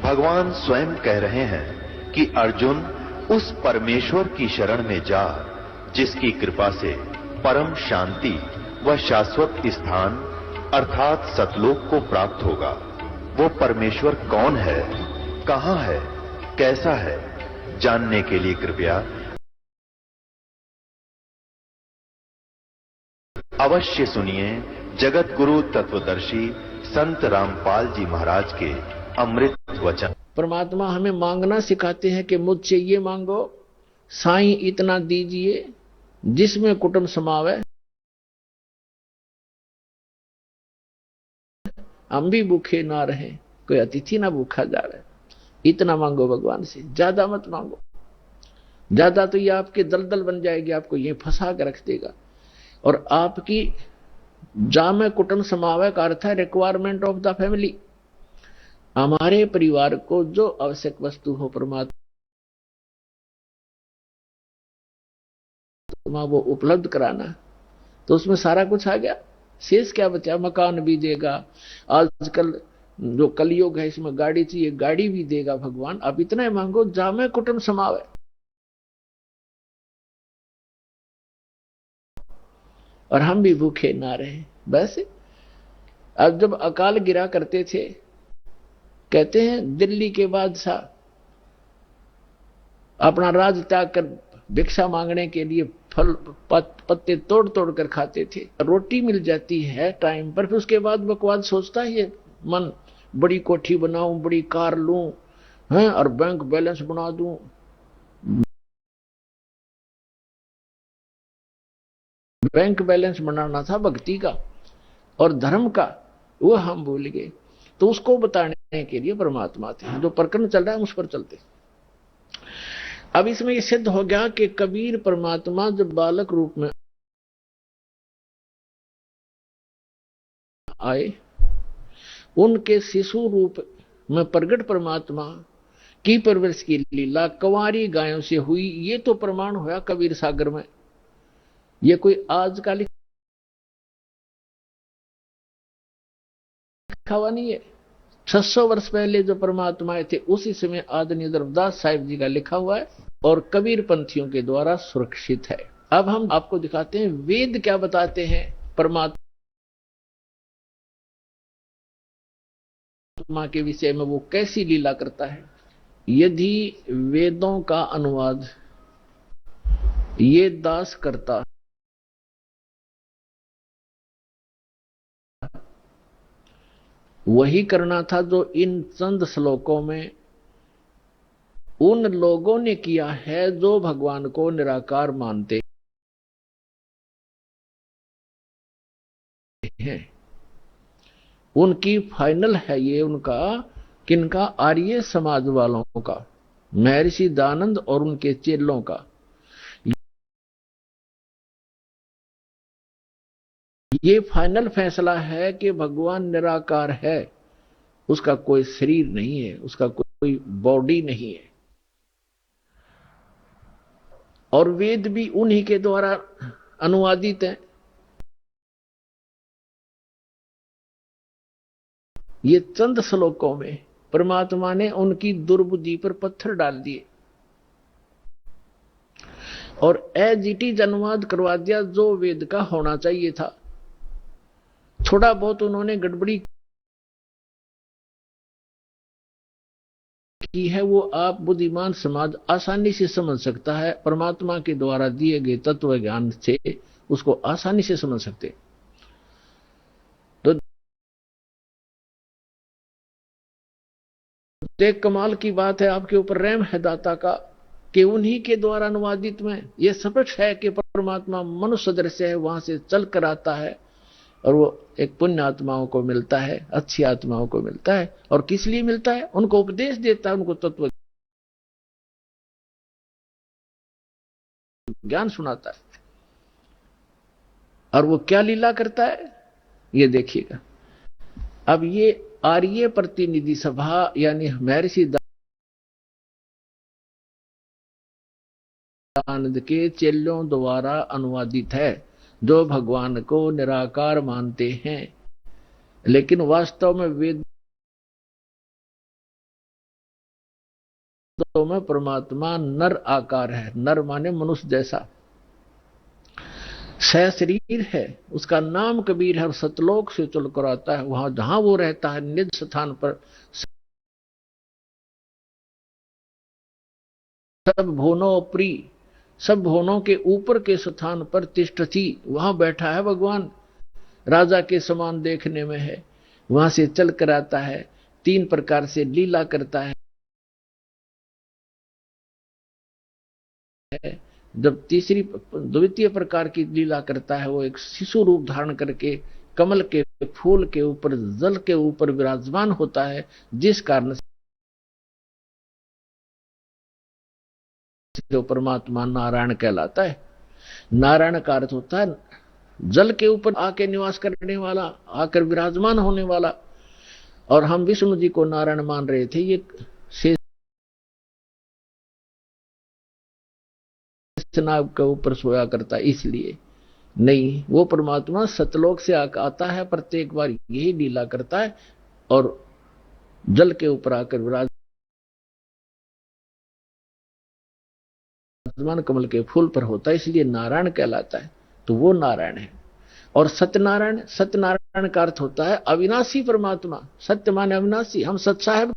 भगवान स्वयं कह रहे हैं कि अर्जुन उस परमेश्वर की शरण में जा जिसकी कृपा से परम शांति व शाश्वत स्थान अर्थात सतलोक को प्राप्त होगा। वो परमेश्वर कौन है, कहां है, कैसा है, जानने के लिए कृपया अवश्य सुनिए जगत गुरु तत्वदर्शी संत रामपाल जी महाराज के अमृत वचन। परमात्मा हमें मांगना सिखाते हैं कि मुझसे ये मांगो, साईं इतना दीजिए जिसमें कुटुंब समावे, हम भी भूखे ना रहे, कोई अतिथि ना भूखा जा रहा है। इतना मांगो भगवान से, ज्यादा मत मांगो। ज्यादा तो ये आपके दलदल बन जाएगी, आपको ये फंसा कर रख देगा। और आपकी जामे कुटुंब समावे का अर्थ है रिक्वायरमेंट ऑफ द फैमिली। हमारे परिवार को जो आवश्यक वस्तु हो परमात्मा वो उपलब्ध कराना, तो उसमें सारा कुछ आ गया। शेष क्या बचा? मकान भी देगा, आजकल जो कलयुग है इसमें गाड़ी चाहिए, गाड़ी भी देगा भगवान। अब इतना ही मांगो जामे कुटुंब समावे। और हम भी भूखे ना रहे। बस अब जब अकाल गिरा करते थे, कहते हैं दिल्ली के बादशाह अपना राज त्याग कर भिक्षा मांगने के लिए फल पत्ते तोड़ तोड़ कर खाते थे। रोटी मिल जाती है टाइम पर, फिर उसके बाद बकवाद सोचता है ये मन, बड़ी कोठी बनाऊं, बड़ी कार लूं, हैं, और बैंक बैलेंस बना दूं। बैंक बैलेंस बनाना था भक्ति का और धर्म का, वो हम भूल गए। तो उसको बताने के लिए परमात्मा थे। जो प्रकरण चल रहा है उस पर चलते। अब इसमें यह सिद्ध हो गया कि कबीर परमात्मा जब बालक रूप में आए, उनके शिशु रूप में प्रगट परमात्मा की परवरिश की लीला कंवारी गायों से हुई। ये तो प्रमाण होया कबीर सागर में। ये कोई आज का लिखा हुआ नहीं है। 600 वर्ष पहले जो परमात्मा आए थे उसी समय आदरणीय धर्मदास साहिब जी का लिखा हुआ है और कबीर पंथियों के द्वारा सुरक्षित है। अब हम आपको दिखाते हैं वेद क्या बताते हैं परमात्मा के विषय में, वो कैसी लीला करता है। यदि वेदों का अनुवाद ये दास करता वही करना था जो इन चंद श्लोकों में उन लोगों ने किया है जो भगवान को निराकार मानते हैं। उनकी फाइनल है ये, उनका किनका? आर्य समाज वालों का, महर्षि दानंद और उनके चेलों का। ये फाइनल फैसला है कि भगवान निराकार है, उसका कोई शरीर नहीं है, उसका कोई बॉडी नहीं है। और वेद भी उन्हीं के द्वारा अनुवादित है। ये चंद श्लोकों में परमात्मा ने उनकी दुर्बुद्धि पर पत्थर डाल दिए और एज इट इज अनुवाद करवा दिया जो वेद का होना चाहिए था। थोड़ा बहुत उन्होंने गड़बड़ी की है, वो आप बुद्धिमान समाज आसानी से समझ सकता है। परमात्मा के द्वारा दिए गए तत्व ज्ञान से उसको आसानी से समझ सकते। तो देख, कमाल की बात है, आपके ऊपर रहम है दाता का कि उन्हीं के द्वारा अनुवादित में यह स्पष्ट है कि परमात्मा मनुष्य दृश्य है, वहां से चल कर आता है और वो एक पुण्य आत्माओं को मिलता है, अच्छी आत्माओं को मिलता है। और किस लिए मिलता है? उनको उपदेश देता है, उनको तत्व ज्ञान सुनाता है। और वो क्या लीला करता है ये देखिएगा। अब ये आर्य प्रतिनिधि सभा यानी महर्षि दानंद के चेलों द्वारा अनुवादित है, जो भगवान को निराकार मानते हैं। लेकिन वास्तव में वेद वास्तव में परमात्मा नर आकार है। नर माने मनुष्य जैसा, सशरीर है, उसका नाम कबीर है और सतलोक से चल कर आता है। वहां जहां वो रहता है निज स्थान पर सब भुवनों प्रिय, सब भुवनों के ऊपर के स्थान पर तिष्ठति, वहां बैठा है भगवान, राजा के समान देखने में है। वहां से चल कर आता है, 3 प्रकार से लीला करता है। जब तीसरी द्वितीय प्रकार की लीला करता है, वो एक शिशु रूप धारण करके कमल के फूल के ऊपर, जल के ऊपर विराजमान होता है, जिस कारण जो परमात्मा नारायण कहलाता है। नारायण का अर्थ होता है जल के ऊपर आके निवास करने वाला, आकर विराजमान होने वाला। और हम विष्णु जी को नारायण मान रहे थे, ये शेषनाग के ऊपर सोया करता, इसलिए नहीं, वो परमात्मा सतलोक से आता है, प्रत्येक बार यही लीला करता है और जल के ऊपर आकर विराजमान कमल के फूल पर होता है, इसलिए नारायण कहलाता है। तो वो नारायण है। और सत्यनारायण, सत्यनारायण का अर्थ होता है अविनाशी परमात्मा। सत्य माने अविनाशी, हम सत साहेब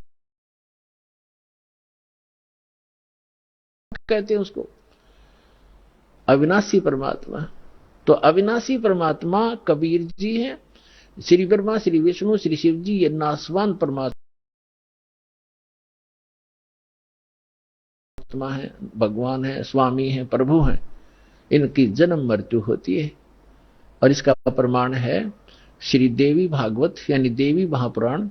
कहते हैं उसको, अविनाशी परमात्मा। तो अविनाशी परमात्मा कबीर जी हैं, श्री ब्रह्मा, श्री विष्णु, श्री शिव जी, ये नासवान परमात्मा है, भगवान है, स्वामी है, प्रभु है। इनकी जन्म मृत्यु होती है और इसका प्रमाण है श्री देवी भागवत यानी देवी महापुराण,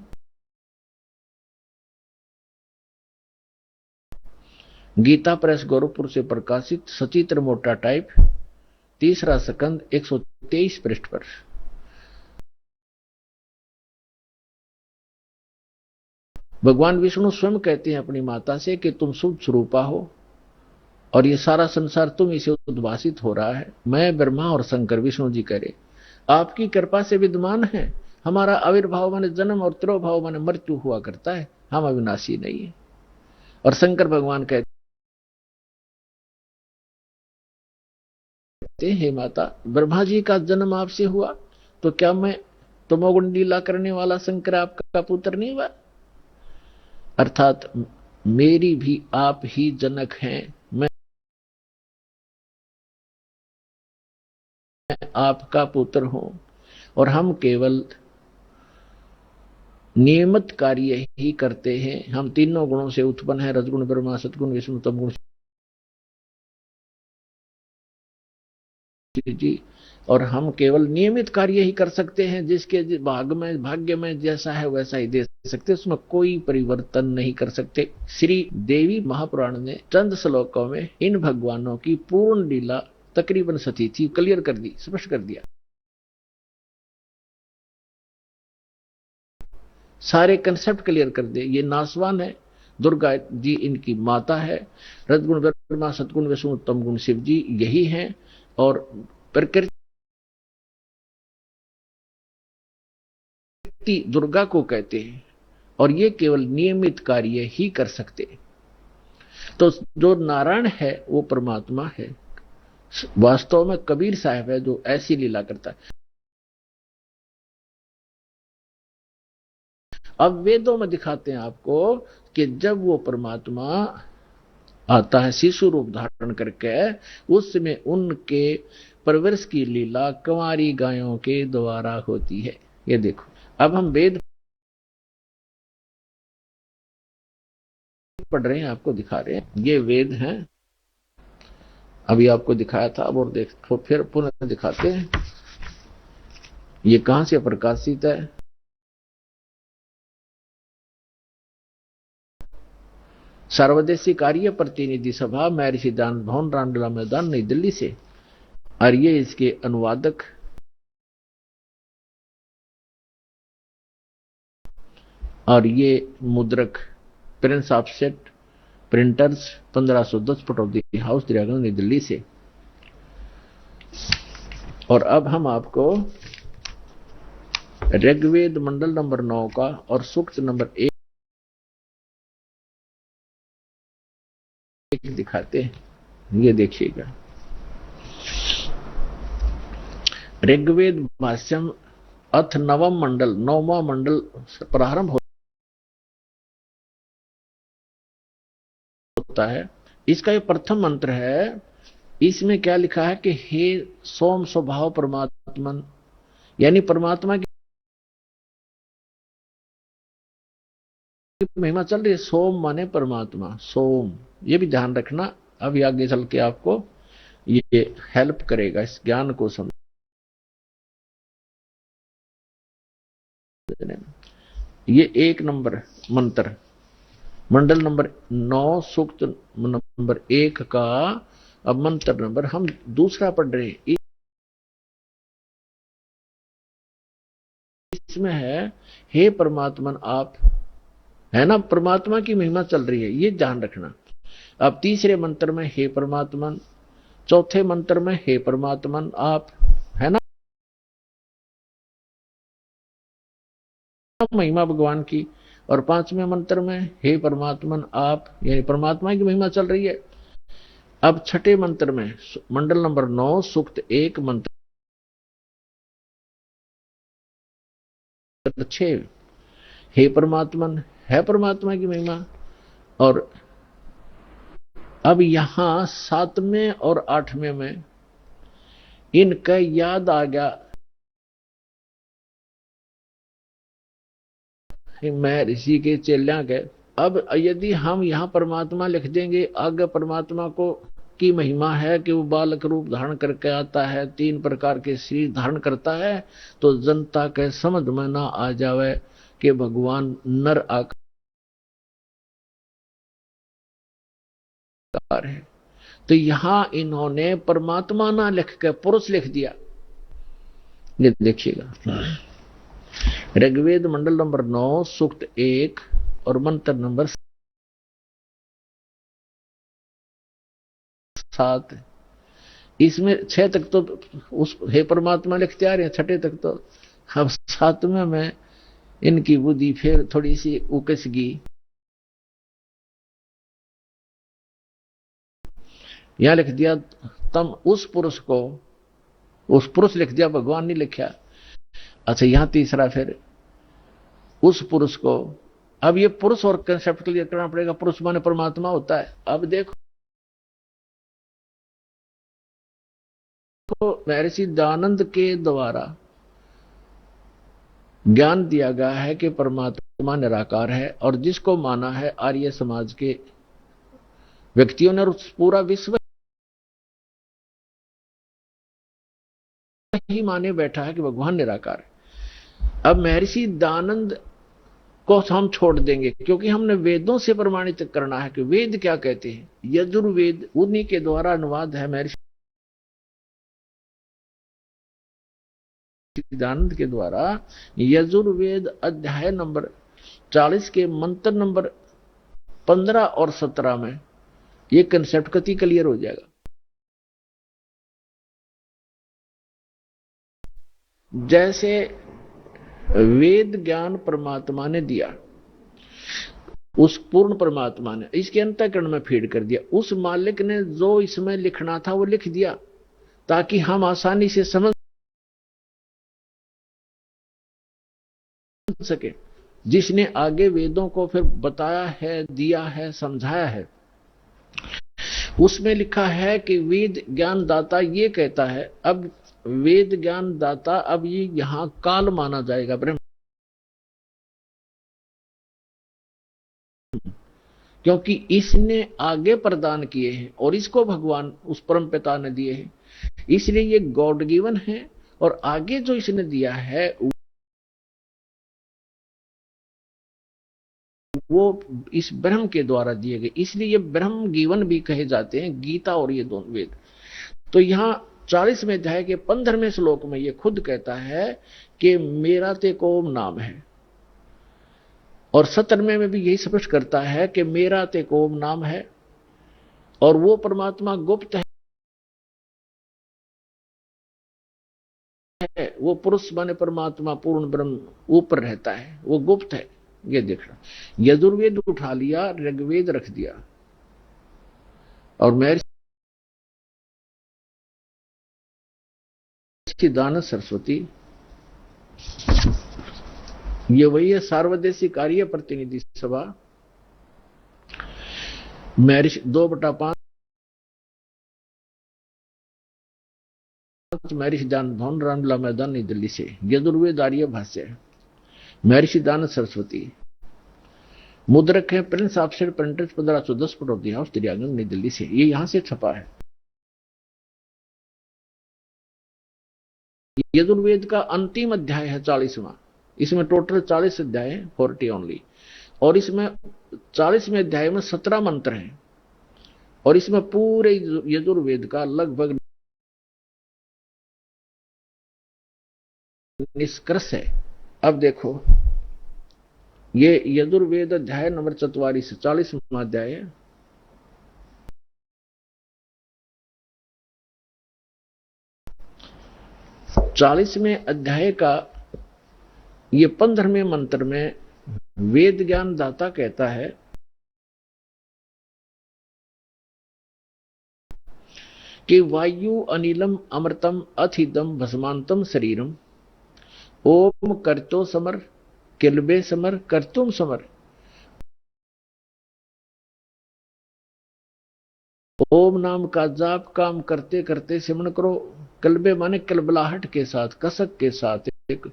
गीता प्रेस गोरखपुर से प्रकाशित, सचित्र मोटा टाइप, 3रा स्कंद, 123 पृष्ठ पर। भगवान विष्णु स्वयं कहते हैं अपनी माता से कि तुम शुद्ध स्वरूपा हो और ये सारा संसार तुम इसे उद्भासित हो रहा है। मैं ब्रह्मा और शंकर, विष्णु जी कह रहे, आपकी कृपा से विद्यमान है। हमारा आविर्भाव माने जन्म और तिरोभाव माने मृत्यु हुआ करता है, हम अविनाशी नहीं है। और शंकर भगवान कहते, हे माता, ब्रह्मा जी का जन्म आपसे हुआ तो क्या मैं तमोगुण लीला करने वाला शंकर आपका पुत्र नहीं हुआ? अर्थात मेरी भी आप ही जनक हैं, मैं आपका पुत्र हूं और हम केवल नियमित कार्य ही करते हैं। हम तीनों गुणों से उत्पन्न है, रजगुण ब्रह्मा, सतगुण विष्णु, तमगुण जी, और हम केवल नियमित कार्य ही कर सकते हैं। जिसके भाग्य में जैसा है वैसा ही दे सकते, उसमें कोई परिवर्तन नहीं कर सकते। श्री देवी महापुराण ने चंद श्लोकों में इन भगवानों की पूर्ण लीला तकरीबन सतीथि क्लियर कर दी, स्पष्ट कर दिया। सारे कंसेप्ट क्लियर कर दे। ये नासवान है, दुर्गा जी इनकी माता है, रजगुण ब्रह्मा, सतगुण विष्णु, तमगुण शिव जी यही हैं। और प्रकृति दुर्गा को कहते हैं और ये केवल नियमित कार्य ही कर सकते हैं। तो जो नारायण है वो परमात्मा है, वास्तव में कबीर साहब है जो ऐसी लीला करता है। अब वेदों में दिखाते हैं आपको कि जब वो परमात्मा आता है शिशु रूप धारण करके, उस समय उनके परवरिश की लीला कंवारी गायों के द्वारा होती है। ये देखो, अब हम वेद पढ़ रहे हैं, आपको दिखा रहे हैं, ये वेद हैं। अभी आपको दिखाया था, अब और देख फिर पुनः दिखाते हैं। ये कहां से प्रकाशित है? सर्वदेशी कार्य प्रतिनिधि सभा, महर्षि सिद्धांत भवन, रामलीला मैदान, नई दिल्ली से। और ये इसके अनुवादक और ये मुद्रक Prince offset printers 1510 Pataudi house, Daryaganj, नई दिल्ली से। और अब हम आपको ऋग्वेद मंडल नंबर 9 का और सूक्त नंबर 1 एक दिखाते हैं, ये देखिएगा। ऋग्वेद भाष्यम अथ नवम मंडल, 9वां मंडल प्रारंभ होता है। इसका ये प्रथम मंत्र है। इसमें क्या लिखा है कि हे सोम स्वभाव परमात्मन, यानी परमात्मा की महिमा चल रही है। सोम माने परमात्मा, सोम, ये भी ध्यान रखना। अभी आगे चल के आपको ये हेल्प करेगा इस ज्ञान को समझने में। ये 1 नंबर मंत्र, मंडल नंबर 9, सूक्त नंबर 1 का अब मंत्र नंबर हम दूसरा पढ़ रहे हैं। इसमें है हे परमात्मन आप, है ना, परमात्मा की महिमा चल रही है, ये ध्यान रखना। अब तीसरे मंत्र में हे परमात्मन, चौथे मंत्र में हे परमात्मन आप, है ना, महिमा भगवान की। और 5वें मंत्र में हे परमात्मन आप, यानी परमात्मा की महिमा चल रही है। अब छठे मंत्र में मंडल नंबर 9, सूक्त 1, मंत्र 6, हे परमात्मन, है परमात्मा की महिमा। और अब यहां 7वें और 8वें में इनका याद आ गया, मैं ऋषि के चेल्या के। अब यदि हम यहाँ परमात्मा लिख देंगे, आगे परमात्मा को की महिमा है कि वो बालक रूप धारण करके आता है, 3 प्रकार के शरीर धारण करता है, तो जनता के समझ में ना आ जावे कि भगवान नर आकार है। तो यहां इन्होंने परमात्मा ना लिख के पुरुष लिख दिया। ये देखिएगा, ऋग्वेद मंडल नंबर 9, सूक्त 1 और मंत्र नंबर 7। इसमें 6 तक तो उस हे परमात्मा लिखते आ रहे हैं, 6 तक तो। अब 7वें में इनकी बुद्धि फिर थोड़ी सी उकस गई। यहां लिख दिया तम उस पुरुष को, उस पुरुष लिख दिया, भगवान नहीं लिखा। अच्छा, यहां तीसरा फिर उस पुरुष को। अब ये पुरुष और कंसेप्ट क्लियर करना पड़ेगा। पुरुष माने परमात्मा होता है। अब देखो, महर्षि दयानंद के द्वारा ज्ञान दिया गया है कि परमात्मा निराकार है, और जिसको माना है आर्य समाज के व्यक्तियों ने, और पूरा विश्व ही माने बैठा है कि भगवान निराकार है। अब महर्षि दयानंद को हम छोड़ देंगे, क्योंकि हमने वेदों से प्रमाणित करना है कि वेद क्या कहते हैं। यजुर्वेद उन्हीं के द्वारा अनुवाद है, महर्षि दयानंद के द्वारा। यजुर्वेद अध्याय नंबर 40 के मंत्र नंबर 15 और 17 में ये कंसेप्ट कति क्लियर हो जाएगा। जैसे वेद ज्ञान परमात्मा ने दिया, उस पूर्ण परमात्मा ने इसके अंतःकरण में फीड कर दिया। उस मालिक ने जो इसमें लिखना था वो लिख दिया, ताकि हम आसानी से समझ सके। जिसने आगे वेदों को फिर बताया है, दिया है, समझाया है, उसमें लिखा है कि वेद ज्ञान दाता ये कहता है। अब वेद ज्ञान दाता, अब ये यहां काल माना जाएगा, ब्रह्म, क्योंकि इसने आगे प्रदान किए हैं और इसको भगवान उस परम पिता ने दिए हैं, इसलिए ये गॉड गिवन है। और आगे जो इसने दिया है वो इस ब्रह्म के द्वारा दिए गए, इसलिए ये ब्रह्म गिवन भी कहे जाते हैं, गीता और ये दोनों वेद। तो यहां 40वें अध्याय के 15वें श्लोक में ये खुद कहता है कि मेरा ते को नाम है, और 17वें में भी यही स्पष्ट करता है कि मेरा ते को नाम है, और वो परमात्मा गुप्त है। वो पुरुष माने परमात्मा पूर्ण ब्रह्म ऊपर रहता है, वो गुप्त है। ये देखना, यजुर्वेद उठा लिया, ऋग्वेद रख दिया। और महर्षि दानव सरस्वती ये वही है सार्वदेशिक कार्य प्रतिनिधि सभा। महर्षि 2/5 महर्षि दान भवन रामला मैदान नई दिल्ली से। यजुर्वेद आर्य भाष्य महर्षि दानव सरस्वती। मुद्रक है Prince offset printers 1510 Pataudi house Daryaganj नई दिल्ली से। ये यहां से छपा है। यजुर्वेद का अंतिम अध्याय है 40वां। इसमें टोटल 40 अध्याय है, 40 ओनली। और इसमें 40वें अध्याय में 17 मंत्र हैं और इसमें पूरे यजुर्वेद का लगभग निष्कर्ष है। अब देखो ये यजुर्वेद अध्याय नंबर 44 40वां अध्याय है। चालीसवें अध्याय का ये 15वें मंत्र में वेद ज्ञान दाता कहता है कि वायु अनिलम अमृतम अथिदम भस्मांतम शरीरम ओम कर्तो समर किलबे समर कर्तुम समर। ओम नाम का जाप काम करते करते सिमरण करो। कलबे माने कलबलाहट के साथ, कसक के साथ एक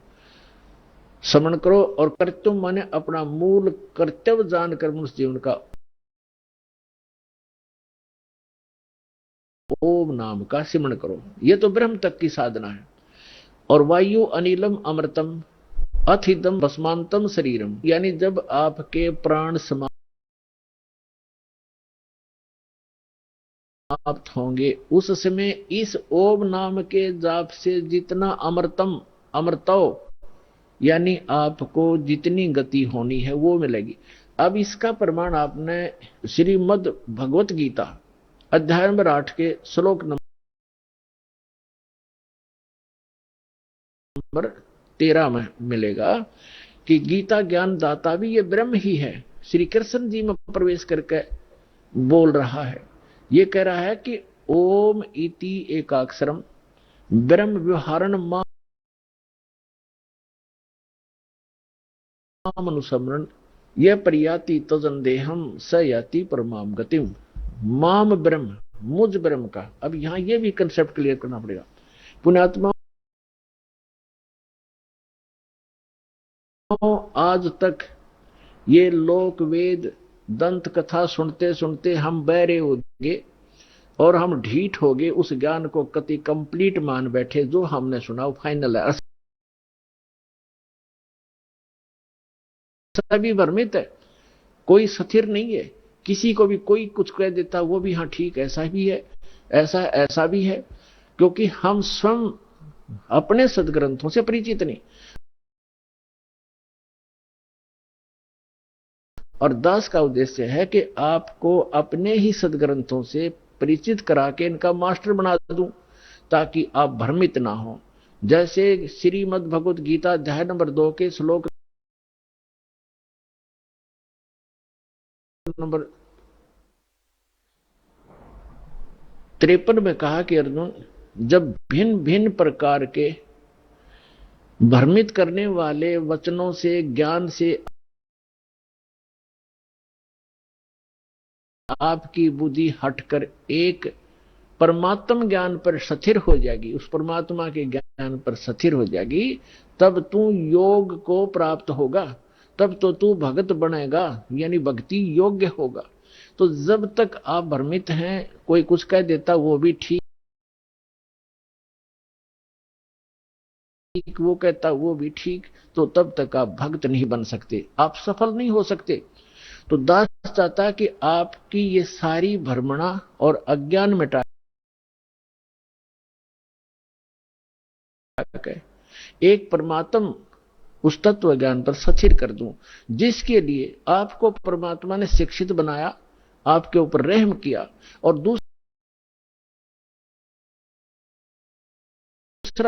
समरण करो। और कर्तुम माने अपना मूल कर्तव्य जानकर मनुष्य जीवन का ओम नाम का सिमरण करो। यह तो ब्रह्म तक की साधना है। और वायु अनिलम अमृतम अथिदम भस्मांतम शरीरम, यानी जब आपके प्राण समाप्त होंगे उस समय इस ओम नाम के जाप से जितना अमृतम अमृतो यानी आपको जितनी गति होनी है वो मिलेगी। अब इसका प्रमाण आपने श्रीमद् भगवत गीता अध्याय नंबर 8 के श्लोक नंबर 13 में मिलेगा कि गीता ज्ञान दाता भी ये ब्रह्म ही है। श्री कृष्ण जी में प्रवेश करके बोल रहा है। ये कह रहा है कि ओम इति एकाक्षरम ब्रह्म व्यवहारण मामनुसमरण यह प्रयाति तजन देहम स याति परमाम गतिम। माम ब्रह्म, मुझ ब्रह्म का। अब यहां यह भी कंसेप्ट क्लियर करना पड़ेगा। पुण्यात्मा आज तक ये लोक वेद दंत कथा सुनते सुनते हम बहरे हो गए और हम ढीठ हो गए। उस ज्ञान को कति कंप्लीट मान बैठे। जो हमने सुना वो फाइनल है। सभी भ्रमित है, कोई स्थिर नहीं है। किसी को भी कोई कुछ कह देता वो भी हाँ ठीक ऐसा भी है, ऐसा भी है, क्योंकि हम स्वयं अपने सदग्रंथों से परिचित नहीं। और दास का उद्देश्य है कि आपको अपने ही सदग्रंथों से परिचित करा के इनका मास्टर बना दूं ताकि आप भ्रमित ना हो। जैसे श्रीमद् भगवत गीता अध्याय नंबर 2 के श्लोक नंबर 53 में कहा कि अर्जुन जब भिन्न भिन्न प्रकार के भ्रमित करने वाले वचनों से ज्ञान से आपकी बुद्धि हटकर एक परमात्म ज्ञान पर स्थिर हो जाएगी, उस परमात्मा के ज्ञान पर स्थिर हो जाएगी, तब तू योग को प्राप्त होगा। तब तो तू भगत बनेगा, यानी भक्ति योग्य होगा। तो जब तक आप भ्रमित हैं, कोई कुछ कह देता वो भी ठीक, वो कहता वो भी ठीक, तो तब तक आप भक्त नहीं बन सकते, आप सफल नहीं हो सकते। तो दास चाहता है कि आपकी ये सारी भ्रमणा और अज्ञान मिटा एक परमात्म उस तत्व ज्ञान पर स्थिर कर दूं, जिसके लिए आपको परमात्मा ने शिक्षित बनाया, आपके ऊपर रहम किया। और दूसरा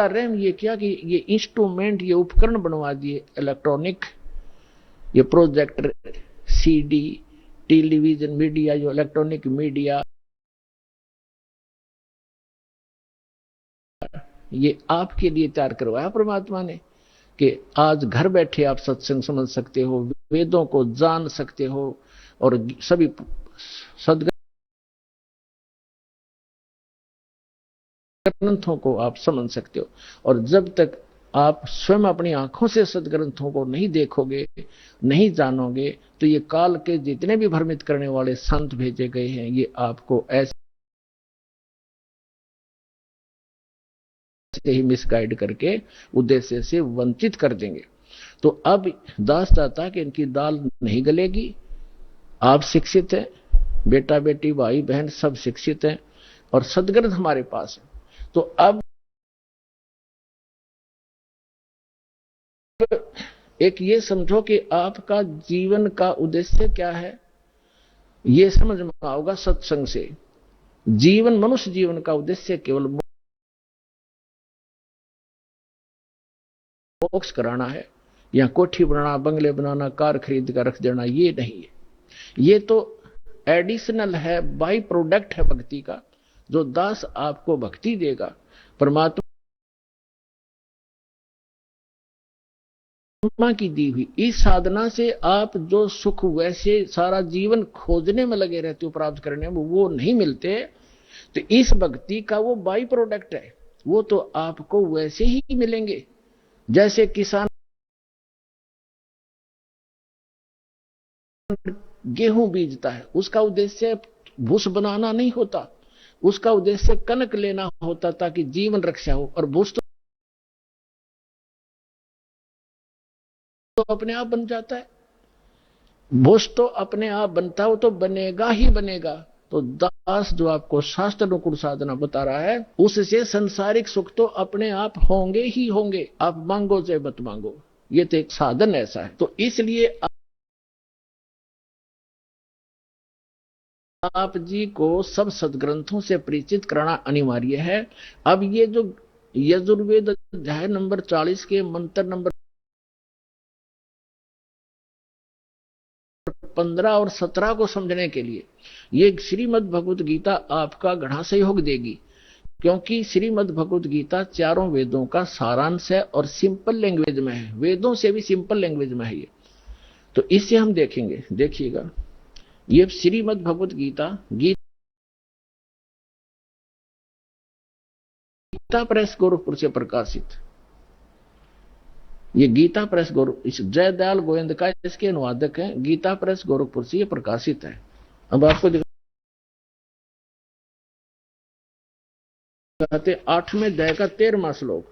रहम ये किया कि ये इंस्ट्रूमेंट, ये उपकरण बनवा दिए इलेक्ट्रॉनिक, ये प्रोजेक्टर, सीडी, टेलीविजन मीडिया, जो इलेक्ट्रॉनिक मीडिया ये आपके लिए तैयार करवाया परमात्मा ने कि आज घर बैठे आप सत्संग समझ सकते हो, वेदों को जान सकते हो और सभी सदग्रंथों को आप समझ सकते हो। और जब तक आप स्वयं अपनी आंखों से सदग्रंथों को नहीं देखोगे, नहीं जानोगे, तो ये काल के जितने भी भ्रमित करने वाले संत भेजे गए हैं, ये आपको ऐसे ही मिसगाइड करके उद्देश्य से वंचित कर देंगे। तो अब दास चाहता कि इनकी दाल नहीं गलेगी। आप शिक्षित हैं, बेटा बेटी भाई बहन सब शिक्षित हैं और सदग्रंथ हमारे पास है। तो अब एक ये समझो कि आपका जीवन का उद्देश्य क्या है, ये समझ में आओगा सत्संग से। जीवन, मनुष्य जीवन का उद्देश्य केवल मोक्ष कराना है, या कोठी बनाना, बंगले बनाना, कार खरीद कर रख देना, ये नहीं है। ये तो एडिशनल है, बाई प्रोडक्ट है भक्ति का, जो दास आपको भक्ति देगा। परमात्मा की दी हुई इस साधना से आप जो सुख वैसे सारा जीवन खोजने में लगे रहते हो, प्राप्त करने में, वो नहीं मिलते। तो इस भक्ति का वो बाई प्रोडक्ट है, वो तो आपको वैसे ही मिलेंगे। जैसे किसान गेहूं बीजता है, उसका उद्देश्य भूस बनाना नहीं होता, उसका उद्देश्य कनक लेना होता ताकि जीवन रक्षा हो। और भूस तो अपने आप बन जाता है, भूस तो अपने आप बनता हो, तो बनेगा ही बनेगा। तो दास जो आपको शास्त्र अनुकूल साधना बता रहा है, उससे संसारिक सुख तो अपने आप होंगे ही होंगे, आप मांगो चाहे मत मांगो। ये तो एक साधन ऐसा है। तो इसलिए आप जी को सब सदग्रंथों से परिचित कराना अनिवार्य है। अब ये जो यजुर्वेद अध्याय नंबर 40 के मंत्र नंबर 15 और 17 को समझने के लिए ये श्रीमद् भगवत गीता आपका घना सहयोग देगी, क्योंकि श्रीमद् भगवत गीता चारों वेदों का सारांश है और सिंपल लैंग्वेज में है, वेदों से भी सिंपल लैंग्वेज में है ये। तो इससे हम देखेंगे, देखिएगा, ये श्रीमद् भगवत गीता गीता प्रेस गोरखपुर से प्रकाशित, ये गीता प्रेस इस जयदयाल गोविंद का इसके अनुवादक हैं, गीता प्रेस गोरखपुर से ये प्रकाशित है। अब आपको दिखाते 8वें अध्याय का 13वां श्लोक,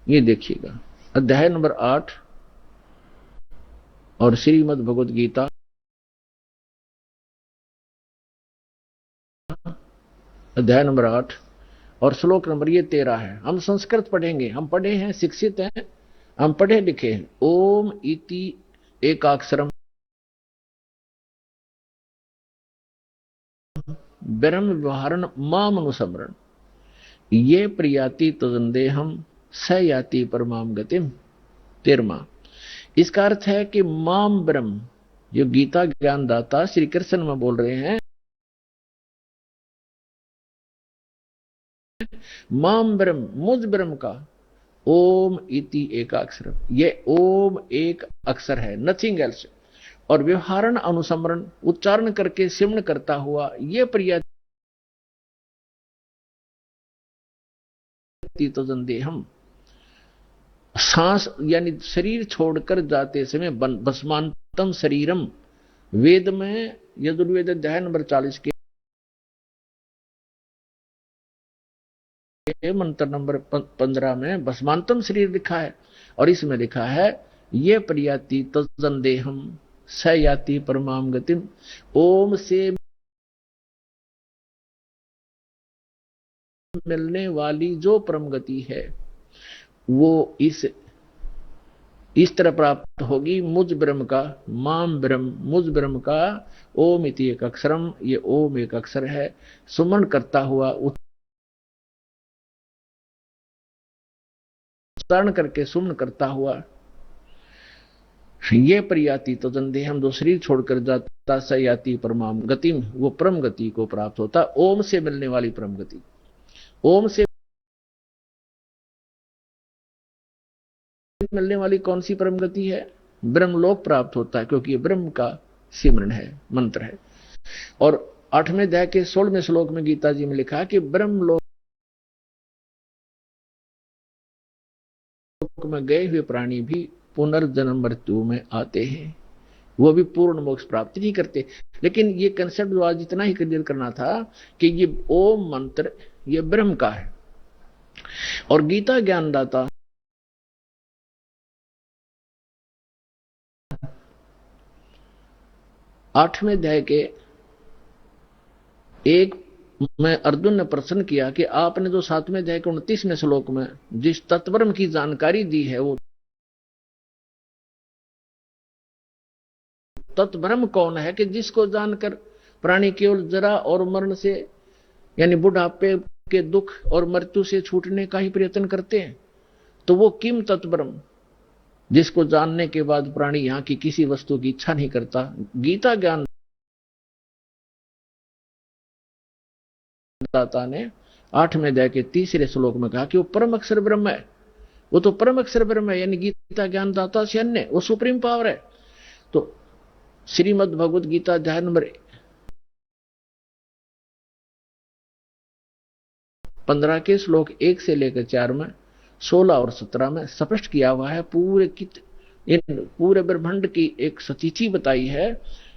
ये देखिएगा, अध्याय नंबर 8 और श्रीमद् भगवत गीता अध्याय नंबर 8 और श्लोक नंबर ये 13 है। हम संस्कृत पढ़ेंगे, हम पढ़े हैं, शिक्षित हैं, हम पढ़े लिखे हैं। ओम इति एकाक्षरम ब्रह्म व्यवहारण माम अनुसमरण ये प्रियाति तदंदेहम स याति परमाम गतिम। 13वां, इसका अर्थ है कि माम ब्रह्म, जो गीता ज्ञानदाता श्री कृष्ण में बोल रहे हैं, माम ब्रह्म, मुझ ब्रह्म का, ओम इति एकाक्षर, ये ओम एक अक्षर है, नथिंग एल्स। और व्यवहारण अनुसमरण, उच्चारण करके सिमरण करता हुआ, ये प्रिय तो देहम, सांस यानी शरीर छोड़कर जाते समय भस्मांतम शरीरम, वेद में यजुर्वेद अध्याय नंबर 40 के मंत्र नंबर 15 में भस्मांतम शरीर लिखा है, और इसमें लिखा है ये प्रियाति तजंदेहम स याति परमाम गतिम। ओम से मिलने वाली जो परम गति है वो इस तरह प्राप्त होगी, मुझ ब्रह्म का, माम ब्रह्म, मुझ ब्रह्म का, ओम इति एक अक्षरम, ये ओम एक अक्षर है, सुमन करता हुआ, उच्चारण करके सुमन करता हुआ, ये प्रियाति तो हम जो शरीर छोड़कर जाता स याति परमाम गतिम, वो परम गति को प्राप्त होता, ओम से मिलने वाली परम गति। ओम से मिलने वाली कौन सी परम गति है? ब्रह्मलोक प्राप्त होता है, क्योंकि ये ब्रह्म का सिमरन है, मंत्र है। और 8वें अध्याय के 16वें श्लोक में गीता जी में लिखा कि ब्रह्मलोक में गए हुए प्राणी भी पुनर्जन्म मृत्यु में आते हैं, वो भी पूर्ण मोक्ष प्राप्ति नहीं करते। लेकिन ये कंसेप्ट जो आज इतना ही क्लियर करना था कि ये ओम मंत्र ये ब्रह्म का है, और गीता ज्ञानदाता आठवें अध्याय के एक में अर्जुन ने प्रश्न किया कि आपने जो 7वें अध्याय के 29वें श्लोक में जिस तत्ब्रह्म की जानकारी दी है, वो तत्ब्रह्म कौन है कि जिसको जानकर प्राणी केवल जरा और मरण से यानी बुढ़ापे के दुख और मृत्यु से छूटने का ही प्रयत्न करते हैं? तो वो किम तत्ब्रह्म जिसको जानने के बाद प्राणी यहां की किसी वस्तु की इच्छा नहीं करता। गीता ज्ञान दाता ने 8वें अध्याय के 3रे श्लोक में कहा कि वो परम अक्षर ब्रह्म है। वो तो परम अक्षर ब्रह्म है, यानी गीता ज्ञान दाता से अन्य वो सुप्रीम पावर है। तो श्रीमद् भगवद गीता अध्याय नंबर 15 के श्लोक 1 से लेकर 4 में, 16 और 17 में स्पष्ट किया हुआ है। पूरे ब्रह्मांड की एक सतीथि बताई है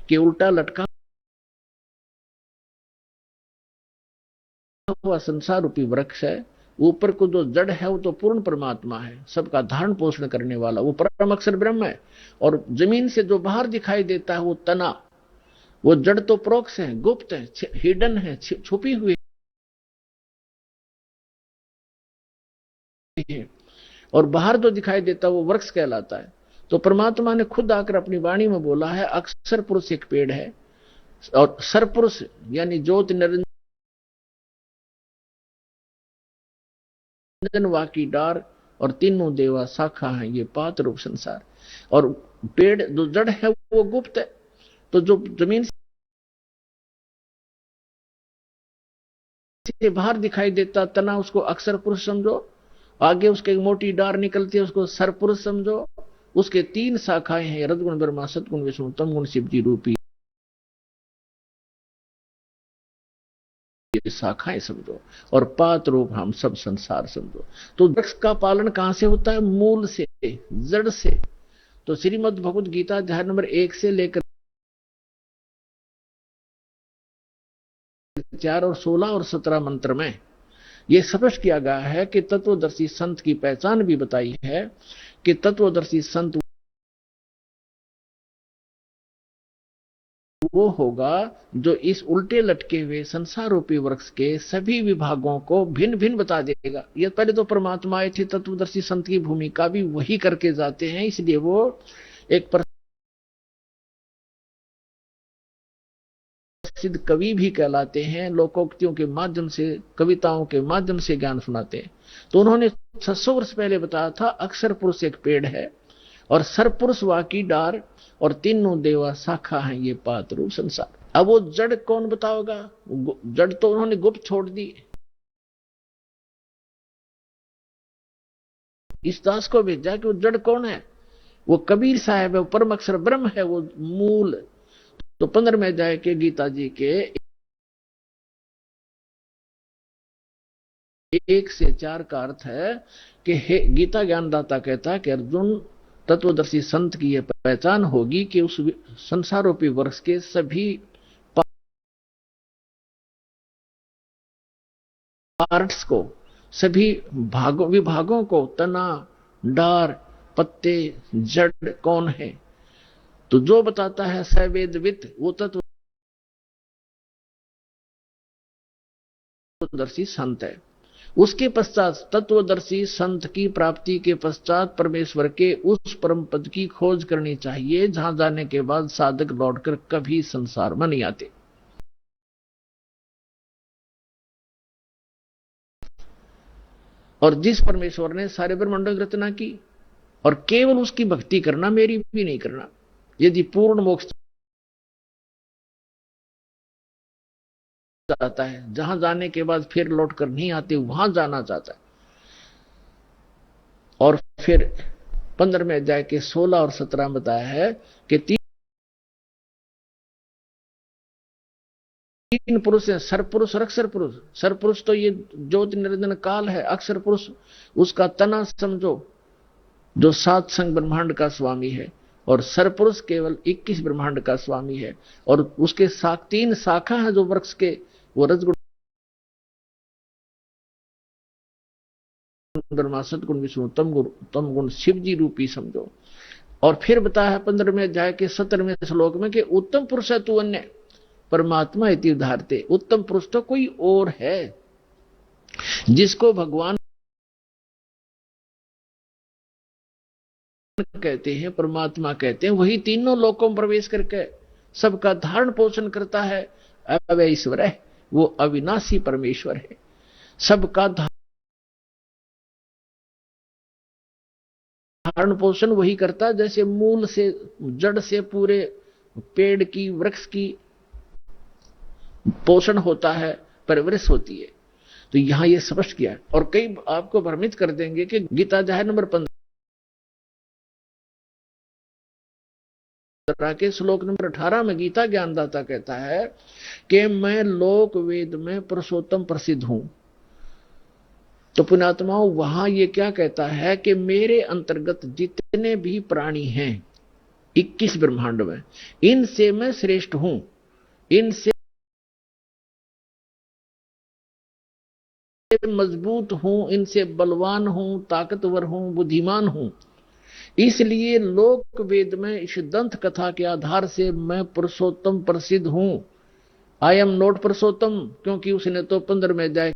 कि उल्टा लटका हुआ संसार रूपी वृक्ष है, ऊपर को जो जड़ है वो तो पूर्ण परमात्मा है, सबका धारण पोषण करने वाला, वो परम अक्षर ब्रह्म है। और जमीन से जो बाहर दिखाई देता है वो तना, वो जड़ तो प्रोक्ष है, गुप्त है, हिडन है, छुपी हुई है, और बाहर जो दिखाई देता है वो वृक्ष कहलाता है। तो परमात्मा ने खुद आकर अपनी वाणी में बोला है, अक्षर पुरुष एक पेड़ है, और सरपुरुष यानी ज्योति निरंजन वाकी डार, और तीनों देवा शाखा है, ये पात रूप संसार। और पेड़ जो जड़ है वो गुप्त है, तो जो जमीन से बाहर दिखाई देता तना उसको अक्षर पुरुष समझो, आगे उसके मोटी डार निकलती है उसको सरपुरुष समझो, उसके 3 शाखाएं हैं, रजगुण ब्रह्मा, सतगुण विष्णु, तमगुण शिव जी रूपी शाखाएं समझो, और पात रूप हम सब संसार समझो। तो वृक्ष का पालन कहां से होता है? मूल से, जड़ से। तो श्रीमद् भगवद गीता अध्याय नंबर 1 से लेकर 4 और 16 और 17 मंत्र में यह स्पष्ट किया गया है कि तत्वदर्शी संत की पहचान भी बताई है कि तत्वदर्शी संत वो होगा जो इस उल्टे लटके हुए संसार रूपी वृक्ष के सभी विभागों को भिन्न भिन्न बता देगा। ये पहले तो परमात्मा आए थे, तत्वदर्शी संत की भूमिका भी वही करके जाते हैं, इसलिए वो एक प्रसिद्ध कवि भी कहलाते हैं, लोकोक्तियों के माध्यम से, कविताओं के माध्यम से ज्ञान सुनाते हैं। तो उन्होंने 600 वर्ष पहले बताया था अक्षर पुरुष एक पेड़ है, और सरपुरुष वाकी डार, और तीनों देवा शाखा हैं, ये पात रूप संसार। अब वो जड़ कौन बताओगा? जड़ तो उन्होंने गुप्त छोड़ दी। इस दास को भेजा कि वो जड़ कौन है? वो कबीर साहब है, वो परम अक्षर ब्रह्म है, वो मूल। तो 15वें अध्याय के गीता जी के 1 से 4 का अर्थ है कि गीता ज्ञानदाता कहता है कि अर्जुन, तत्वदर्शी संत की यह पहचान होगी कि उस संसार रूपी वृक्ष के सभी पार्ट्स को, सभी विभागों को, तना, डार, पत्ते, जड़ कौन है? तो जो बताता है सवेदवित, वो तत्वदर्शी संत है। उसके पश्चात तत्वदर्शी संत की प्राप्ति के पश्चात परमेश्वर के उस परम पद की खोज करनी चाहिए जहां जाने के बाद साधक लौटकर कभी संसार में नहीं आते। और जिस परमेश्वर ने सारे ब्रह्मांडों की रचना की, और केवल उसकी भक्ति करना, मेरी भी नहीं करना, यदि पूर्ण मोक्ष चाहता है, जहां जाने के बाद फिर लौटकर नहीं आते, वहां जाना चाहता है, और फिर 15वें अध्याय के 16 और 17 में बताया है कि तीन पुरुष हैं, सरपुरुष और अक्षर पुरुष। सरपुरुष तो ये ज्योति निरंजन काल है, अक्षर पुरुष उसका तना समझो जो 7 संग ब्रह्मांड का स्वामी है, और सरपुरुष केवल 21 ब्रह्मांड का स्वामी है। और उसके 3 शाखा है जो वृक्ष के, वो रजगुण ब्रह्मा, सतगुण विष्णु, तम गुण शिव जी रूपी समझो। और फिर बताया है 15वें अध्याय के 17वें श्लोक में कि उत्तम पुरुष है तू अन्य परमात्मा इति उदाहरते। उत्तम पुरुष तो कोई और है जिसको भगवान कहते हैं, परमात्मा कहते हैं, वही तीनों लोकों में प्रवेश करके सबका धारण पोषण करता है। अव्यय ईश्वर है, वो अविनाशी परमेश्वर है, सबका धारण पोषण वही करता है। जैसे मूल से, जड़ से पूरे पेड़ की, वृक्ष की पोषण होता है, परवरिश होती है। तो यहां ये स्पष्ट किया है। और कई आपको भ्रमित कर देंगे कि गीता अध्याय नंबर 15 के श्लोक नंबर 18 में गीता ज्ञानदाता कहता है कि मैं लोक वेद में पुरुषोत्तम प्रसिद्ध हूं। तो पुण्यात्माओं, वहां ये क्या कहता है कि मेरे अंतर्गत जितने भी प्राणी हैं 21 ब्रह्मांड में, इनसे मैं श्रेष्ठ हूं, इनसे मजबूत हूं, इनसे बलवान हूं, ताकतवर हूं, बुद्धिमान हूं। इसलिए लोक वेद में इस दंत कथा के आधार से मैं पुरुषोत्तम प्रसिद्ध हूं। आई एम नॉट पुरुषोत्तम, क्योंकि उसने तो 15वें अध्याय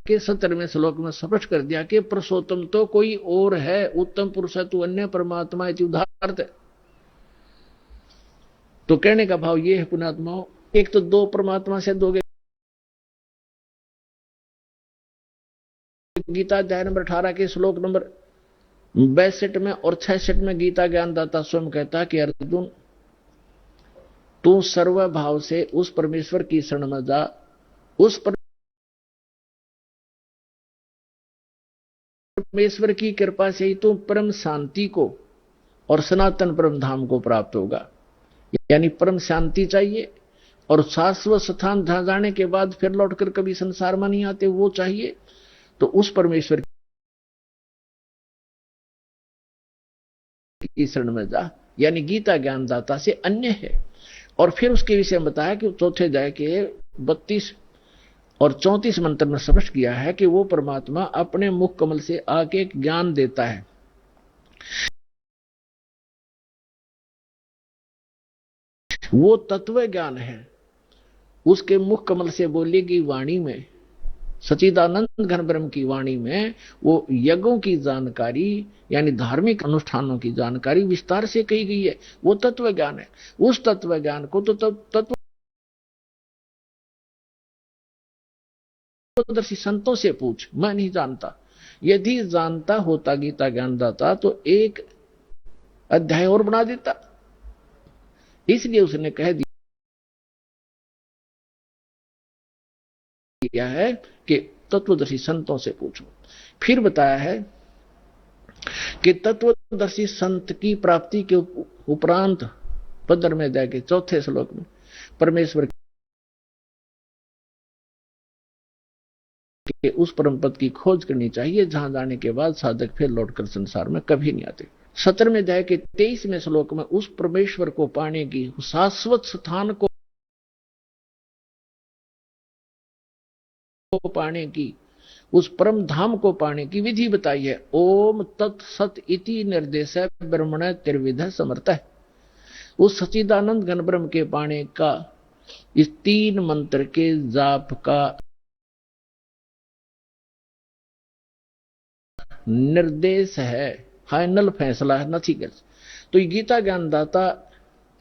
के 17वें श्लोक में स्पष्ट कर दिया कि पुरुषोत्तम तो कोई और है, उत्तम पुरुष है तू अन्य परमात्मा इति उदाहरते। तो कहने का भाव ये है पुण्यात्माओं, एक तो 2 परमात्मा से दोगे गीता अध्याय नंबर 18 के श्लोक नंबर 62 में और 66 में गीता ज्ञानदाता स्वयं कहता कि अर्जुन तू सर्वभाव से उस परमेश्वर की शरण में जा, उस परमेश्वर की कृपा से ही तू परम शांति को और सनातन परम धाम को प्राप्त होगा। यानी परम शांति चाहिए और शाश्वत स्थान जहां जाने के बाद फिर लौटकर कभी संसार में नहीं आते, वो चाहिए। तो उस परमेश्वर की शरण में जा, यानी गीता ज्ञानदाता से अन्य है। और फिर उसके विषय में बताया कि चौथे अध्याय के 32 और 34 मंत्र में स्पष्ट किया है कि वो परमात्मा अपने मुख कमल से आके ज्ञान देता है। वो तत्व ज्ञान है, उसके मुख कमल से बोलेगी वाणी में, सच्चिदानंद घन ब्रह्म की वाणी में वो यज्ञों की जानकारी यानी धार्मिक अनुष्ठानों की जानकारी विस्तार से कही गई है। वो तत्व ज्ञान है। उस तत्व ज्ञान को तो तत्वदर्शी संतों से पूछ, मैं नहीं जानता। यदि जानता होता गीता ज्ञानदाता तो एक अध्याय और बना देता। इसलिए उसने कह दिया है कि तत्वदर्शी संतों से पूछो। फिर बताया है कि तत्वदर्शी संत की प्राप्ति के उपरांत 15वें अध्याय के 4थे श्लोक में परमेश्वर के उस परम पद की खोज करनी चाहिए जहां जाने के बाद साधक फिर लौटकर संसार में कभी नहीं आते। 17वें अध्याय के 23वें श्लोक में उस परमेश्वर को पाने की, शाश्वत स्थान को पाने की, उस परम धाम को पाने की विधि बताई है। ओम तत्सत इति निर्देश ब्रह्मण त्रिविध समर्थ है। उस सच्चिदानंद घन ब्रह्म के पाने का इस 3 मंत्र के जाप का निर्देश है, फाइनल फैसला है, नथिंग एल्स। तो गीता ज्ञानदाता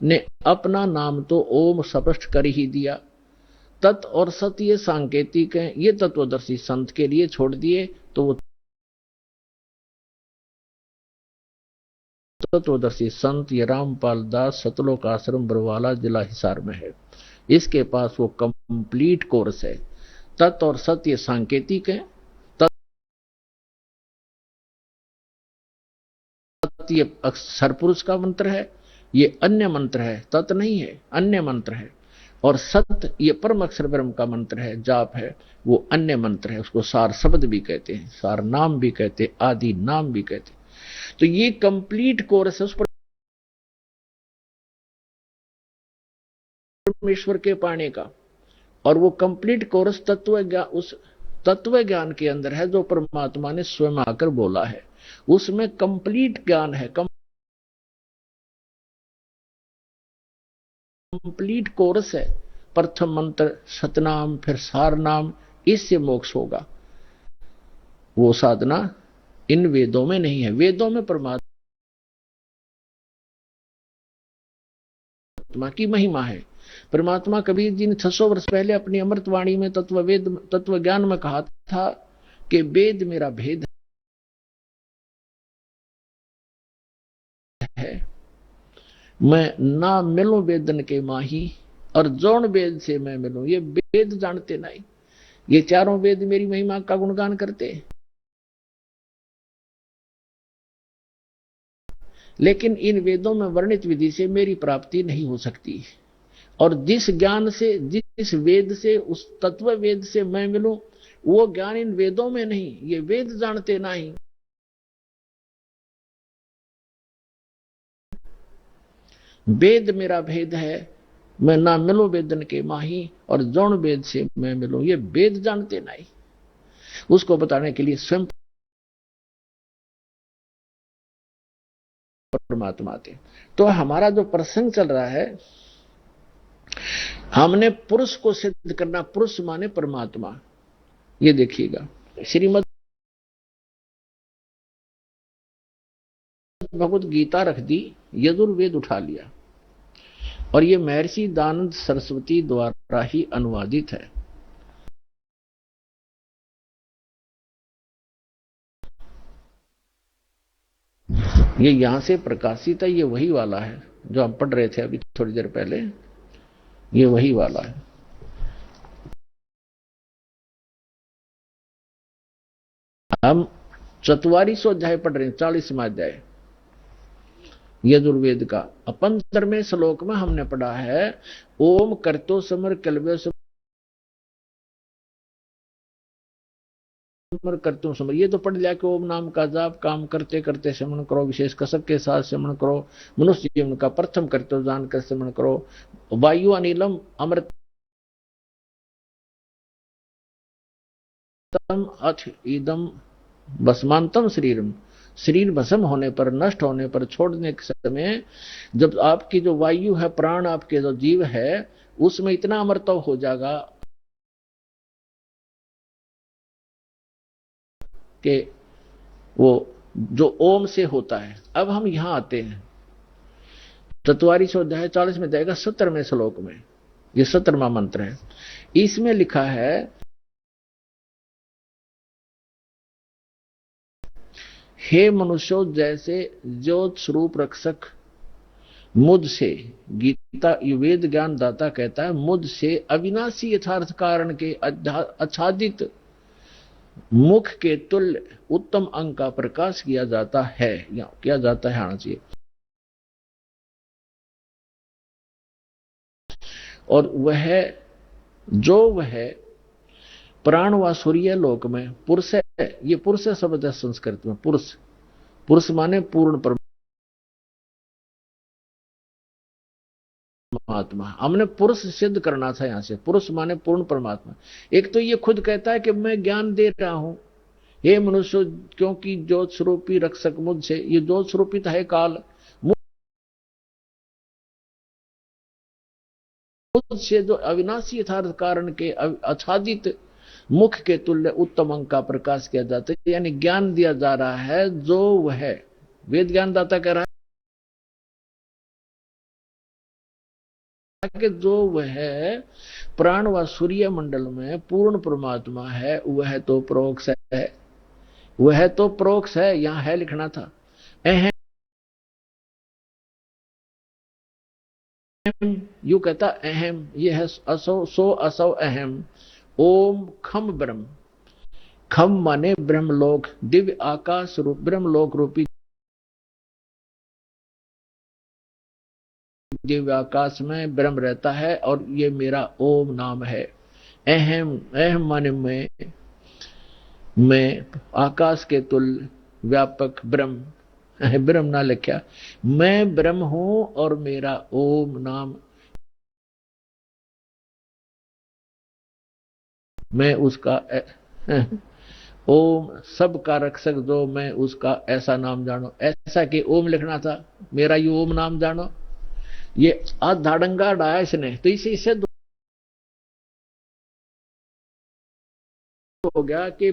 ने अपना नाम तो ओम स्पष्ट कर ही दिया। तत् और सत ये सांकेतिक हैं, ये तत्वदर्शी संत के लिए छोड़ दिए। तो वो तत्वदर्शी संत ये रामपाल दास, सतलोक आश्रम बरवाला, जिला हिसार में है। इसके पास वो कंप्लीट कोर्स है। तत् और सत ये सांकेतिक है, तत् ये सरपुरुष का मंत्र है, ये अन्य मंत्र है, तत् नहीं है, अन्य मंत्र है। और सत ये परम अक्षर ब्रह्म का मंत्र है, जाप है, वो अन्य मंत्र है। उसको सार शब्द भी कहते हैं, सार नाम भी कहते हैं, आदि नाम भी कहते हैं। तो ये कंप्लीट कोर्स है उस परमेश्वर के पाने का। और वो कंप्लीट कोर्स तत्व ज्ञान, उस तत्व ज्ञान के अंदर है जो परमात्मा ने स्वयं आकर बोला है। उसमें कंप्लीट ज्ञान है, कंप्लीट कोर्स है। प्रथम मंत्र सतनाम, फिर सार नाम, इससे मोक्ष होगा। वो साधना इन वेदों में नहीं है। वेदों में परमात्मा की महिमा है। परमात्मा कबीर जी ने 600 वर्ष पहले अपनी अमृतवाणी में तत्व ज्ञान में कहा था कि वेद मेरा भेद है, मैं ना मिलूं वेदन के माही, और जौन वेद से मैं मिलूं। ये वेद जानते नहीं, ये चारों वेद मेरी महिमा का गुणगान करते, लेकिन इन वेदों में वर्णित विधि से मेरी प्राप्ति नहीं हो सकती। और जिस ज्ञान से, जिस वेद से, उस तत्व वेद से मैं मिलूं, वो ज्ञान इन वेदों में नहीं, ये वेद जानते नहीं। वेद मेरा भेद है, मैं ना मिलूं वेदन के माही, और जौन वेद से मैं मिलूं, ये वेद जानते नहीं। उसको बताने के लिए स्वयं परमात्मा थे। तो हमारा जो प्रसंग चल रहा है, हमने पुरुष को सिद्ध करना। पुरुष माने परमात्मा। ये देखिएगा, श्रीमद् भगवत गीता रख दी, यजुर्वेद उठा लिया, और ये महर्षि दयानंद सरस्वती द्वारा ही अनुवादित है। ये यहां से प्रकाशित है, ये वही वाला है जो हम पढ़ रहे थे अभी थोड़ी देर पहले, ये वही वाला है। हम 4400 अध्याय पढ़ रहे हैं, 40वां अध्याय यजुर्वेद का। 15वें श्लोक में हमने पढ़ा है, ओम कर्तो समर कल्वे करते समर। ये तो पढ़ लिया कि ओम नाम का जाप काम करते करते श्रवण करो, विशेष कसक के साथ श्रवण करो, मनुष्य जीवन का प्रथम कर्तव्य जानकर श्रवण करो। वायु अनिलम अमृतम अथ इदम भस्मांतम शरीरम। शरीर भस्म होने पर, नष्ट होने पर, छोड़ने के समय, जब आपकी जो वायु है, प्राण, आपके जो जीव है, उसमें इतना अमृतव हो जाएगा कि वो जो ओम से होता है। अब हम यहां आते हैं 4400 अध्याय 40 में जाएगा 17वें श्लोक में। ये 17वां मंत्र है। इसमें लिखा है, हे मनुष्यों, जैसे ज्योत स्वरूप रक्षक मुझ से, गीता वेद ज्ञान दाता कहता है, मुझ से अविनाशी यथार्थ कारण के आच्छादित मुख के तुल्य उत्तम अंग का प्रकाश किया जाता है, या किया जाता है आना चाहिए। और वह प्राण व सूर्य लोक में पुरुष है। ये पुरुष शब्द है संस्कृत में। पुरुष, पुरुष माने पूर्ण परमात्मा। हमने पुरुष सिद्ध करना था यहां से। पुरुष माने पूर्ण परमात्मा। एक तो ये खुद कहता है कि मैं ज्ञान दे रहा हूं, हे मनुष्य, क्योंकि ज्योत स्वरूपी रक्षक मुझ से, ये ज्योत स्वरूपित है काल, मुझ से जो अविनाशी यथार्थ कारण के आच्छादित मुख के तुल्य उत्तम अंग का प्रकाश किया जाता है, यानी ज्ञान दिया जा रहा है। जो वह वेद ज्ञान दाता कह रहा है कि जो वह प्राण व सूर्य मंडल में पूर्ण परमात्मा है, वह तो प्रोक्ष है, वह तो प्रोक्ष है। यहां है लिखना था अहम, यू कहता अहम, यह है असो, सो असो अहम। ओम खम ब्रह्म, खम माने ब्रह्मलोक, दिव्य आकाश रूप ब्रह्मलोक रूपी दिव्य आकाश में ब्रह्म रहता है और ये मेरा ओम नाम है। अहम अहम माने मैं आकाश के तुल्य व्यापक ब्रह्म, ब्रह्म ना लिखा, मैं ब्रह्म हूं और मेरा ओम नाम, मैं उसका ओम सबका रक्षक जो मैं उसका ऐसा नाम जानो। ऐसा कि ओम लिखना था, मेरा ये ओम नाम जानो। ये धाड़ंगा डाया इसने, तो इसे हो गया कि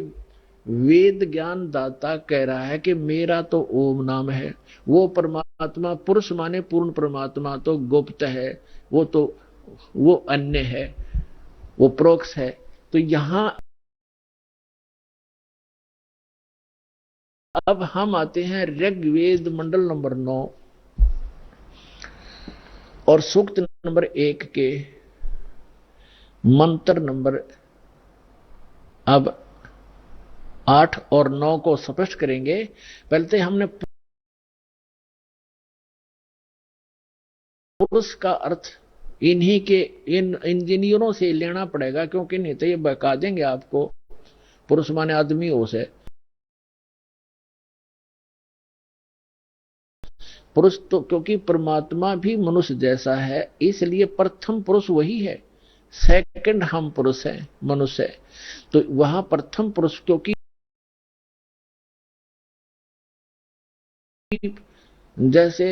वेद ज्ञान दाता कह रहा है कि मेरा तो ओम नाम है। वो परमात्मा पुरुष माने पूर्ण परमात्मा तो गुप्त है, वो अन्य है, वो प्रोक्ष है। तो यहां अब हम आते हैं ऋग्वेद मंडल नंबर 9 और सूक्त नंबर 1 के मंत्र नंबर अब 8 और 9 को स्पष्ट करेंगे। पहले तो हमने पुरुष का अर्थ इन्हीं के इन इंजीनियरों से लेना पड़ेगा, क्योंकि नहीं तो ये बता देंगे आपको पुरुष माने आदमी हो से। पुरुष तो क्योंकि परमात्मा भी मनुष्य जैसा है, इसलिए प्रथम पुरुष वही है, सेकंड हम पुरुष हैं, मनुष्य है। तो वहां प्रथम पुरुष, क्योंकि जैसे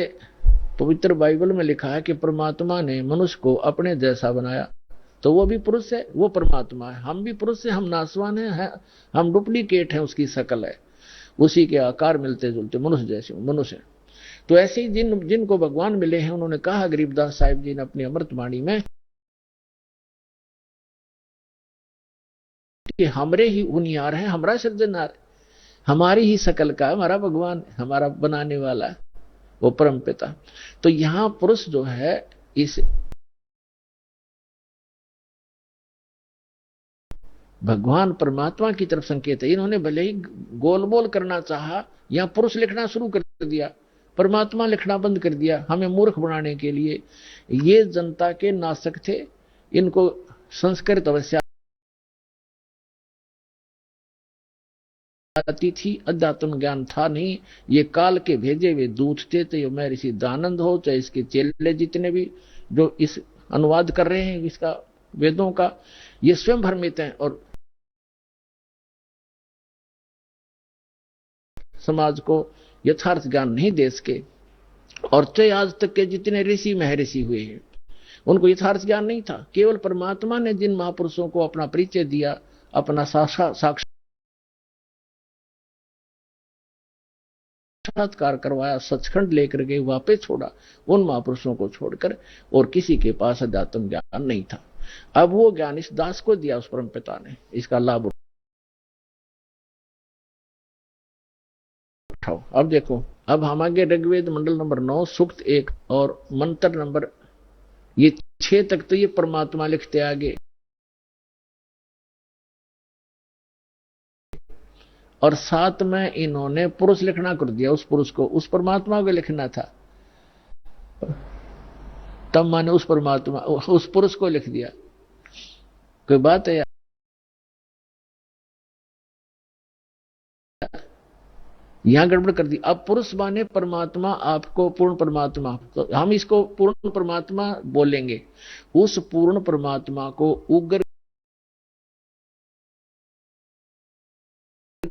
पवित्र बाइबल में लिखा है कि परमात्मा ने मनुष्य को अपने जैसा बनाया, तो वो भी पुरुष है, वो परमात्मा है। हम भी पुरुष है, हम नासवान हैं, हम डुप्लीकेट हैं, उसकी शकल है, उसी के आकार मिलते जुलते मनुष्य जैसे मनुष्य। तो ऐसे ही जिनको भगवान मिले हैं, उन्होंने कहा गरीबदास साहिब जी ने अपनी अमृतवाणी में कि हमरे ही उनियार है, हमारा सृजनहार, हमारी ही शकल का हमारा भगवान, हमारा बनाने वाला है वो परम पिता। तो यहां पुरुष जो है इस भगवान परमात्मा की तरफ संकेत है। इन्होंने भले ही गोल बोल करना चाहा, यहां पुरुष लिखना शुरू कर दिया, परमात्मा लिखना बंद कर दिया, हमें मूर्ख बनाने के लिए। ये जनता के नासक थे, इनको संस्कृत अवश्य आती थी, अध्यात्म ज्ञान था नहीं। ये काल के भेजे हुए दूत थे, तो मैं ऋषि दानंद हो चाहे इसके चेले जितने भी जो इस अनुवाद कर रहे हैं इसका वेदों का, ये स्वयं भ्रमित हैं और समाज को यथार्थ ज्ञान नहीं दे सके। और चाहे आज तक के जितने ऋषि महर्षि हुए हैं, उनको यथार्थ ज्ञान नहीं था। केवल परमात्मा ने जिन महापुरुषों को अपना परिचय दिया, अपना साक्षात्कार करवाया, सचखंड लेकर गए, वापस छोड़ा उन महापुरुषों को छोड़कर, और किसी के पास अध्यात्म ज्ञान नहीं था। अब वो ज्ञान इस दास को दिया उस परम पिता ने, इसका लाभ उठाओ। अब देखो, अब हम आगे ऋग्वेद मंडल नंबर 9 सूक्त 1 और मंत्र नंबर ये 6 तक तो ये परमात्मा लिखते आगे, और 7 में इन्होंने पुरुष लिखना कर दिया। उस पुरुष को, उस परमात्मा को लिखना था, तब मैंने उस परमात्मा उस पुरुष को लिख दिया। कोई बात है? यहां गड़बड़ कर दी। अब पुरुष माने परमात्मा, आपको पूर्ण परमात्मा, तो हम इसको पूर्ण परमात्मा बोलेंगे। उस पूर्ण परमात्मा को उग्र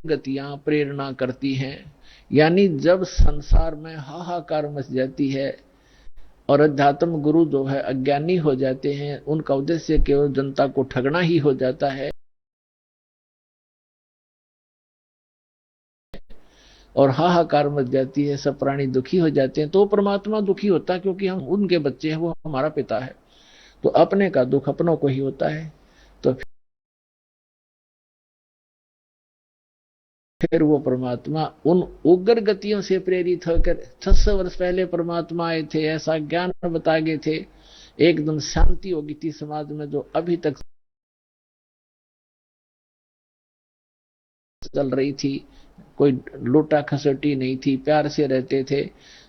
गतियां प्रेरणा करती हैं, यानी जब संसार में हाहाकार मच जाती है और अध्यात्म गुरु जो है अज्ञानी हो जाते हैं, उनका उद्देश्य केवल जनता को ठगना ही हो जाता है, और हाहाकार मच जाती है, सब प्राणी दुखी हो जाते हैं, तो परमात्मा दुखी होता है, क्योंकि हम उनके बच्चे हैं, वो हमारा पिता है, तो अपने का दुख अपनों को ही होता है। तो फिर वो परमात्मा उन उग्र गतियों से प्रेरित होकर 600 वर्ष पहले परमात्मा आए थे, ऐसा ज्ञान बता गए थे, एकदम शांति हो गई थी समाज में, जो अभी तक चल रही थी। कोई लूटा खसोटी नहीं थी, प्यार से रहते थे,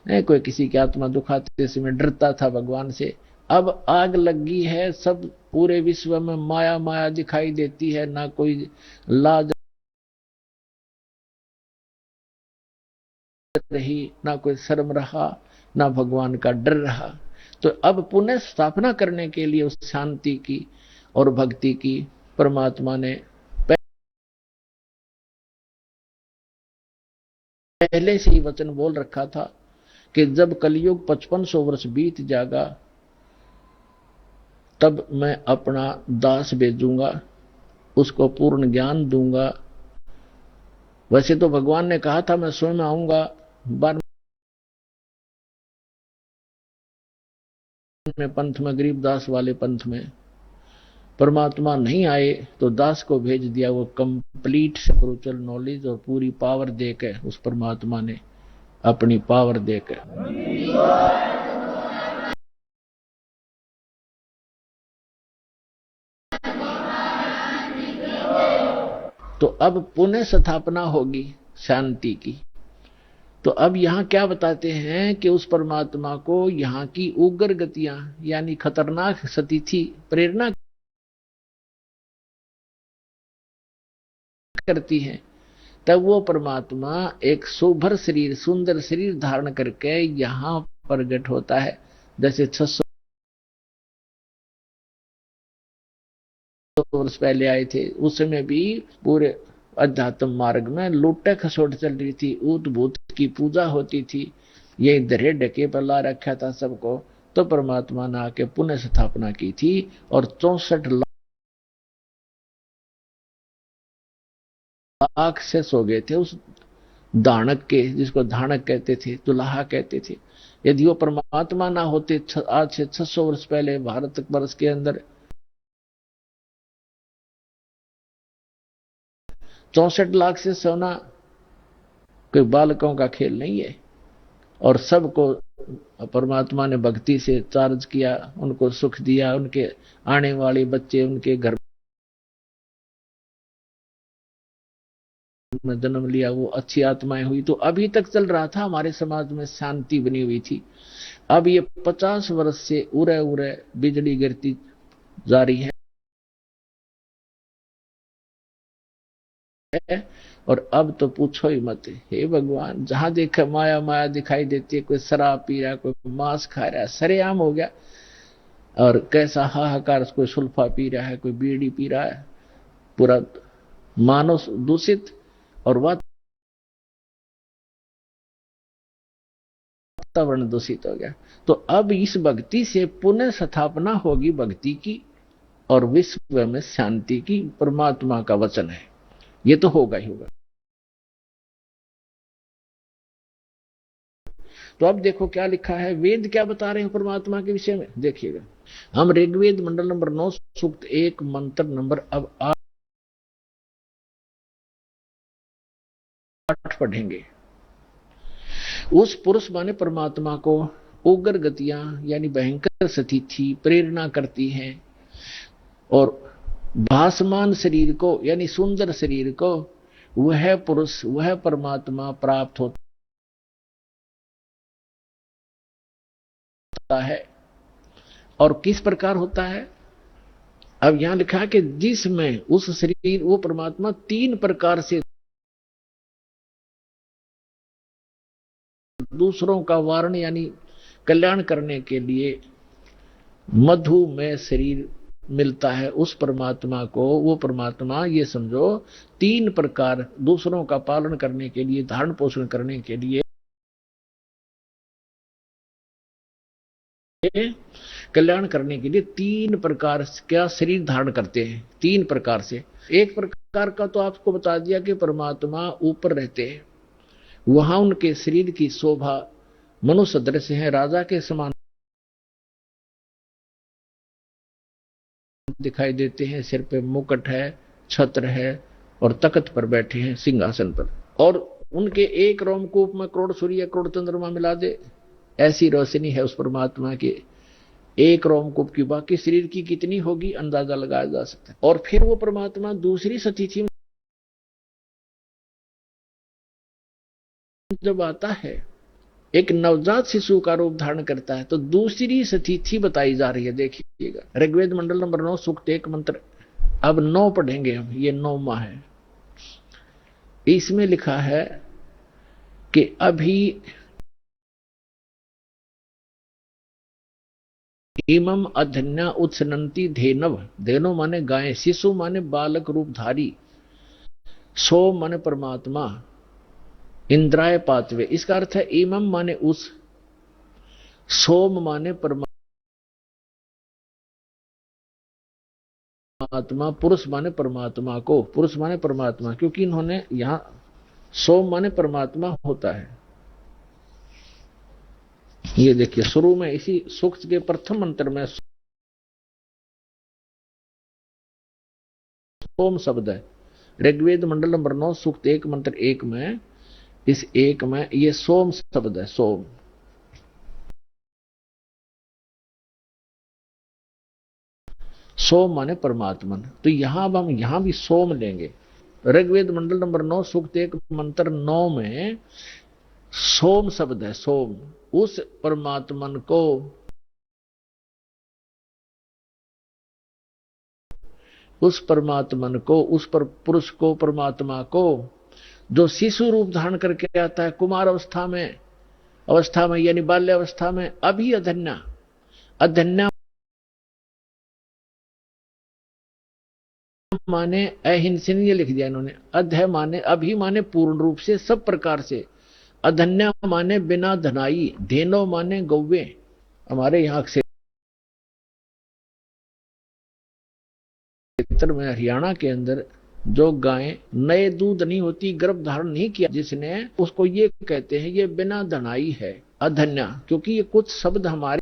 कोई किसी की आत्मा दुखाते समय डरता था भगवान से। अब आग लगी है, सब पूरे विश्व में माया माया दिखाई देती है, ना कोई लाज रही, ना कोई शर्म रहा, ना भगवान का डर रहा। तो अब पुनः स्थापना करने के लिए उस शांति की और भक्ति की परमात्मा ने पहले से ही वचन बोल रखा था कि जब कलयुग 5500 वर्ष बीत जाएगा तब मैं अपना दास भेजूंगा, उसको पूर्ण ज्ञान दूंगा। वैसे तो भगवान ने कहा था मैं स्वयं आऊंगा 12वें पंथ में, गरीब दास वाले पंथ में। परमात्मा नहीं आए तो दास को भेज दिया, वो कंप्लीट स्पिरिचुअल नॉलेज और पूरी पावर देकर, उस परमात्मा ने अपनी पावर देकर। तो अब पुनः स्थापना होगी शांति की। तो अब यहां क्या बताते हैं कि उस परमात्मा को यहां की उग्र गतियां यानी खतरनाक स्थिति प्रेरणा करती है, तब वो परमात्मा एक सुभर शरीर, सुंदर शरीर धारण करके यहां प्रकट होता है। जैसे 600 वर्ष पहले आए थे, उस समय भी पूरे अध्यात्म मार्ग में लूटे खसोट चल रही थी, ऊत भूत की पूजा होती थी, ये दरे ढके पर ला रखा था सबको। तो परमात्मा ने आके पुनः स्थापना की थी और 64 लाख से सो गए थे उस दानक के, जिसको धानक कहते थे, दुल्हा कहते थे। यदि वो परमात्मा ना होते आज से 600 वर्ष पहले भारत वर्ष के अंदर 64 लाख से सोना कोई बालकों का खेल नहीं है। और सबको परमात्मा ने भक्ति से चार्ज किया, उनको सुख दिया, उनके आने वाले बच्चे उनके घर में जन्म लिया, वो अच्छी आत्माएं हुई। तो अभी तक चल रहा था, हमारे समाज में शांति बनी हुई थी। अब ये 50 वर्ष से उरे उरे बिजली गिरती जा रही है और अब तो पूछो ही मत। हे भगवान, जहां देखा माया माया दिखाई देती है, कोई शराब पी रहा है, कोई मांस खा रहा है, सरेआम हो गया। और कैसा हाहाकार, कोई सुल्फा पी रहा है, कोई बीड़ी पी रहा है, पूरा मानव दूषित और वातावरण दूषित हो गया। तो अब इस भक्ति से पुनः स्थापना होगी भक्ति की और विश्व में शांति की, परमात्मा का वचन है, ये तो होगा ही होगा। तो अब देखो क्या लिखा है, वेद क्या बता रहे हैं परमात्मा के विषय में, देखिएगा। हम ऋग्वेद मंडल नंबर 9 सूक्त 1 मंत्र नंबर अब 8 पढ़ेंगे। उस पुरुष माने परमात्मा को उग्र गतियां यानी भयंकर स्थिति प्रेरणा करती हैं और भासमान शरीर को यानी सुंदर शरीर को वह पुरुष, वह परमात्मा प्राप्त होता है। और किस प्रकार होता है, अब यहां लिखा है कि जिसमें उस शरीर, वो परमात्मा 3 प्रकार से दूसरों का वारण यानी कल्याण करने के लिए मधु में शरीर मिलता है उस परमात्मा को। वो परमात्मा, ये समझो, 3 प्रकार दूसरों का पालन करने के लिए, धारण पोषण करने के लिए, कल्याण करने के लिए 3 प्रकार का शरीर धारण करते हैं। 3 प्रकार से, एक प्रकार का तो आपको बता दिया कि परमात्मा ऊपर रहते हैं, वहां उनके शरीर की शोभा मनुष्य दृश्य है, राजा के समान दिखाई देते हैं, सिर पे मुकुट है, छत्र है और तख्त पर बैठे हैं सिंहासन पर। और उनके एक रोमकूप में करोड़ सूर्य करोड़ चंद्रमा मिला दे, ऐसी रोशनी है उस परमात्मा के एक रोमकूप की। बाकी शरीर की कितनी होगी अंदाजा लगाया जा सकता है। और फिर वो परमात्मा दूसरी स्थिति में जब आता है, एक नवजात शिशु का रूप धारण करता है। तो दूसरी स्थिति बताई जा रही है, देखिएगा ऋग्वेद मंडल नंबर 9 सूक्त 1 मंत्र, अब 9 पढ़ेंगे हम, ये 9वां है। इसमें लिखा है कि अभी इमम अधन्या उत्सनंती धेनव, धेनो माने गाय, शिशु माने बालक रूपधारी, सोम माने परमात्मा, इंद्राय पातवे। इसका अर्थ है इमम माने उस, सोम माने परमात्मा, पुरुष माने परमात्मा को, पुरुष माने परमात्मा, क्योंकि इन्होंने यहां सोम माने परमात्मा होता है। ये देखिए शुरू में इसी सूक्त के प्रथम मंत्र में सोम शब्द है। ऋग्वेद मंडल नंबर 9 सूक्त 1 मंत्र 1 में, इस 1 में ये सोम शब्द है, सोम। सोम माने परमात्मन। तो यहां अब हम यहां भी सोम लेंगे। ऋग्वेद मंडल नंबर 9 सूक्त 1 मंत्र 9 में सोम शब्द है, सोम। उस परमात्मन को, उस परमात्मन को, उस पर पुरुष को, परमात्मा को, जो शिशु रूप धारण करके आता है कुमार अवस्था में यानी बाल्य अवस्था में, अभी अधन्या, अधन्या माने अहिंसन, ये लिख दिया इन्होंने। अध्य माने अभी माने पूर्ण रूप से, सब प्रकार से। अधन्या माने बिना धनाई, धेनो माने गौवे। हमारे यहाँ क्षेत्र में हरियाणा के अंदर जो गायें नए दूध नहीं होती, गर्भ धारण नहीं किया जिसने, उसको ये कहते हैं ये बिना धनाई है, अधन्या। क्योंकि ये कुछ शब्द हमारे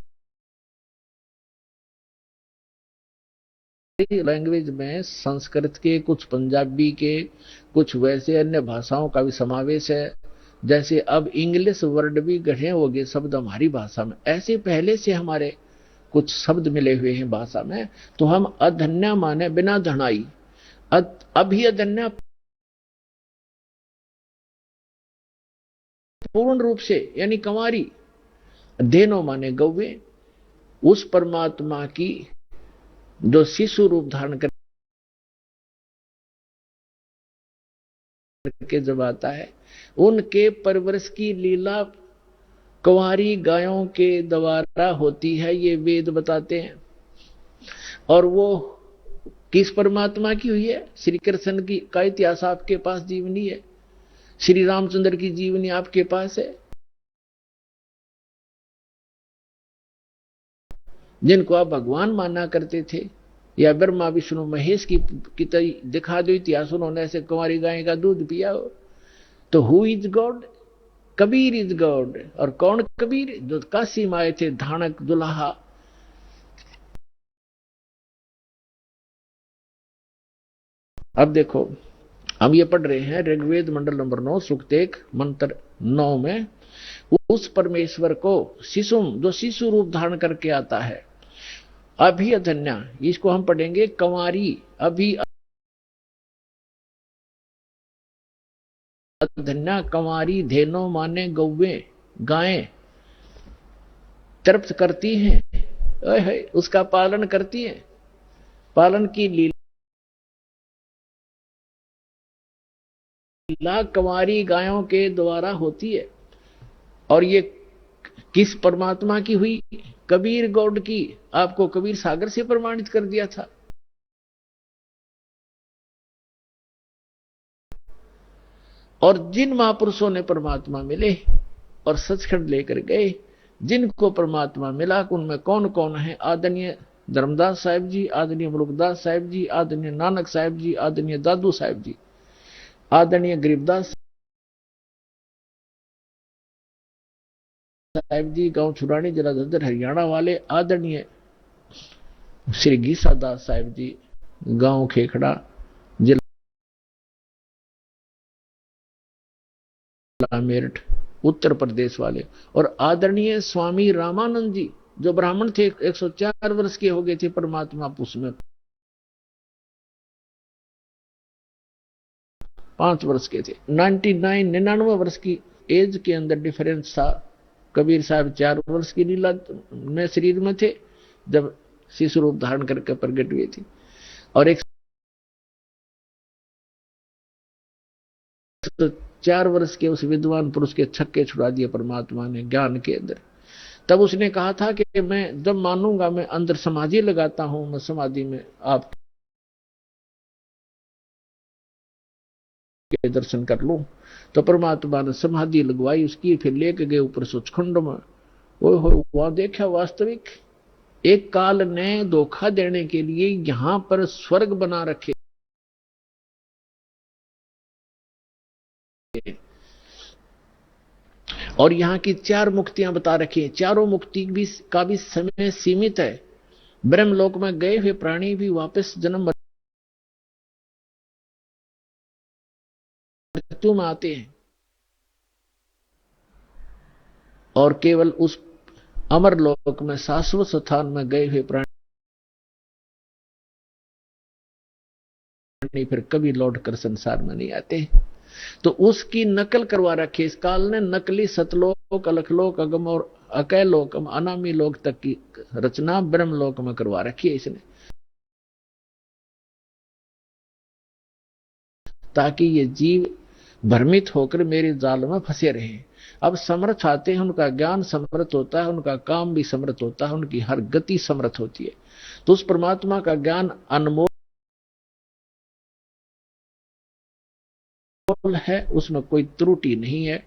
लैंग्वेज में संस्कृत के, कुछ पंजाबी के, कुछ वैसे अन्य भाषाओं का भी समावेश है। जैसे अब इंग्लिश वर्ड भी गढ़े हो गए शब्द हमारी भाषा में, ऐसे पहले से हमारे कुछ शब्द मिले हुए हैं भाषा में। तो हम अधन्या माने बिना धनाई, अभी अधन्या पूर्ण रूप से यानी कंवारी, धेनो माने गौवे। उस परमात्मा की जो शिशु रूप धारण करके जब आता है, उनके परवरिश की लीला कंवारी गायों के द्वारा होती है, ये वेद बताते हैं। और वो किस परमात्मा की हुई है? श्री कृष्ण की का इतिहास आपके पास जीवनी है, श्री रामचंद्र की जीवनी आपके पास है, जिनको आप भगवान माना करते थे, या ब्रह्मा विष्णु महेश की दिखा दो इतिहास, उन्होंने ऐसे कुंवारी गाय का दूध पिया हो। तो who is God? Kabir is God. और कौन कबीर? जो काशी में आए थे, धानक दुल्हा। अब देखो हम ये पढ़ रहे हैं ऋग्वेद मंडल नंबर 9 सूक्त 1 मंत्र 9 में, उस परमेश्वर को शिशुम, जो शिशु रूप धारण करके आता है, अभी अधन्या, इसको हम पढ़ेंगे कंवारी, अभी अधन्या कंवारी, धेनो माने गौवे, गायें तृप्त करती हैं, उसका पालन करती हैं। पालन की लीला कंवारी गायों के द्वारा होती है। और ये किस परमात्मा की हुई? कबीर गौड की। आपको कबीर सागर से प्रमाणित कर दिया था। और जिन महापुरुषों ने परमात्मा मिले और सचखंड लेकर गए, जिनको परमात्मा मिला, उनमें कौन कौन है? आदरणीय धर्मदास साहिब जी, आदरणीय मुलुकदास साहिब जी, आदरणीय नानक साहिब जी, आदरणीय दादू साहिब जी, आदरणीय गरीबदास साहिब जी, गांव छुरानी, जिला धद्दर, हरियाणा वाले, आदरणीय श्री गीसा दास साहिब जी, गांव खेखड़ा, जिला मेरठ, उत्तर प्रदेश वाले, और आदरणीय स्वामी रामानंद जी, जो ब्राह्मण थे, 104 वर्ष के हो गए थे परमात्मा पुष में, 5 वर्ष के थे, 99 वर्ष की एज के अंदर डिफरेंस था कबीर साहब 4 वर्ष की लीला में शरीर में थे जब शिशु रूप धारण करके प्रकट हुए थे, और एक 4 वर्ष के उस विद्वान पुरुष के छक्के छुड़ा दिए परमात्मा ने ज्ञान के अंदर। तब उसने कहा था कि मैं जब मानूंगा, मैं अंदर समाधि लगाता हूं, मैं समाधि में आपके दर्शन कर लूं। तो परमात्मा ने समाधि लगवाई उसकी, फिर लेके गए ऊपर सचखंड में। वो वहां देखा वास्तविक एक काल ने धोखा देने के लिए यहां पर स्वर्ग बना रखे, और यहाँ की 4 मुक्तियां बता रखी हैं। चारों मुक्ति का भी समय सीमित है। ब्रह्मलोक में गए हुए प्राणी भी वापस जन्म मृत्यु में आते हैं, और केवल उस अमर लोक में शाश्वत स्थान में गए हुए प्राणी फिर कभी लौट कर संसार में नहीं आते। तो उसकी नकल करवा रखी इस काल ने। नकली सतलोक, अलखलोक, अगम और अकैलोक, अनामी लोक तक की रचना ब्रह्मलोक में करवा रखी है इसने, ताकि ये जीव भ्रमित होकर मेरे जाल में फंसे रहे। अब समर्थ आते हैं, उनका ज्ञान समर्थ होता है, उनका काम भी समर्थ होता है, उनकी हर गति समर्थ होती है। तो उस परमात्मा का ज्ञान अनमोल है, उसमें कोई त्रुटि नहीं है,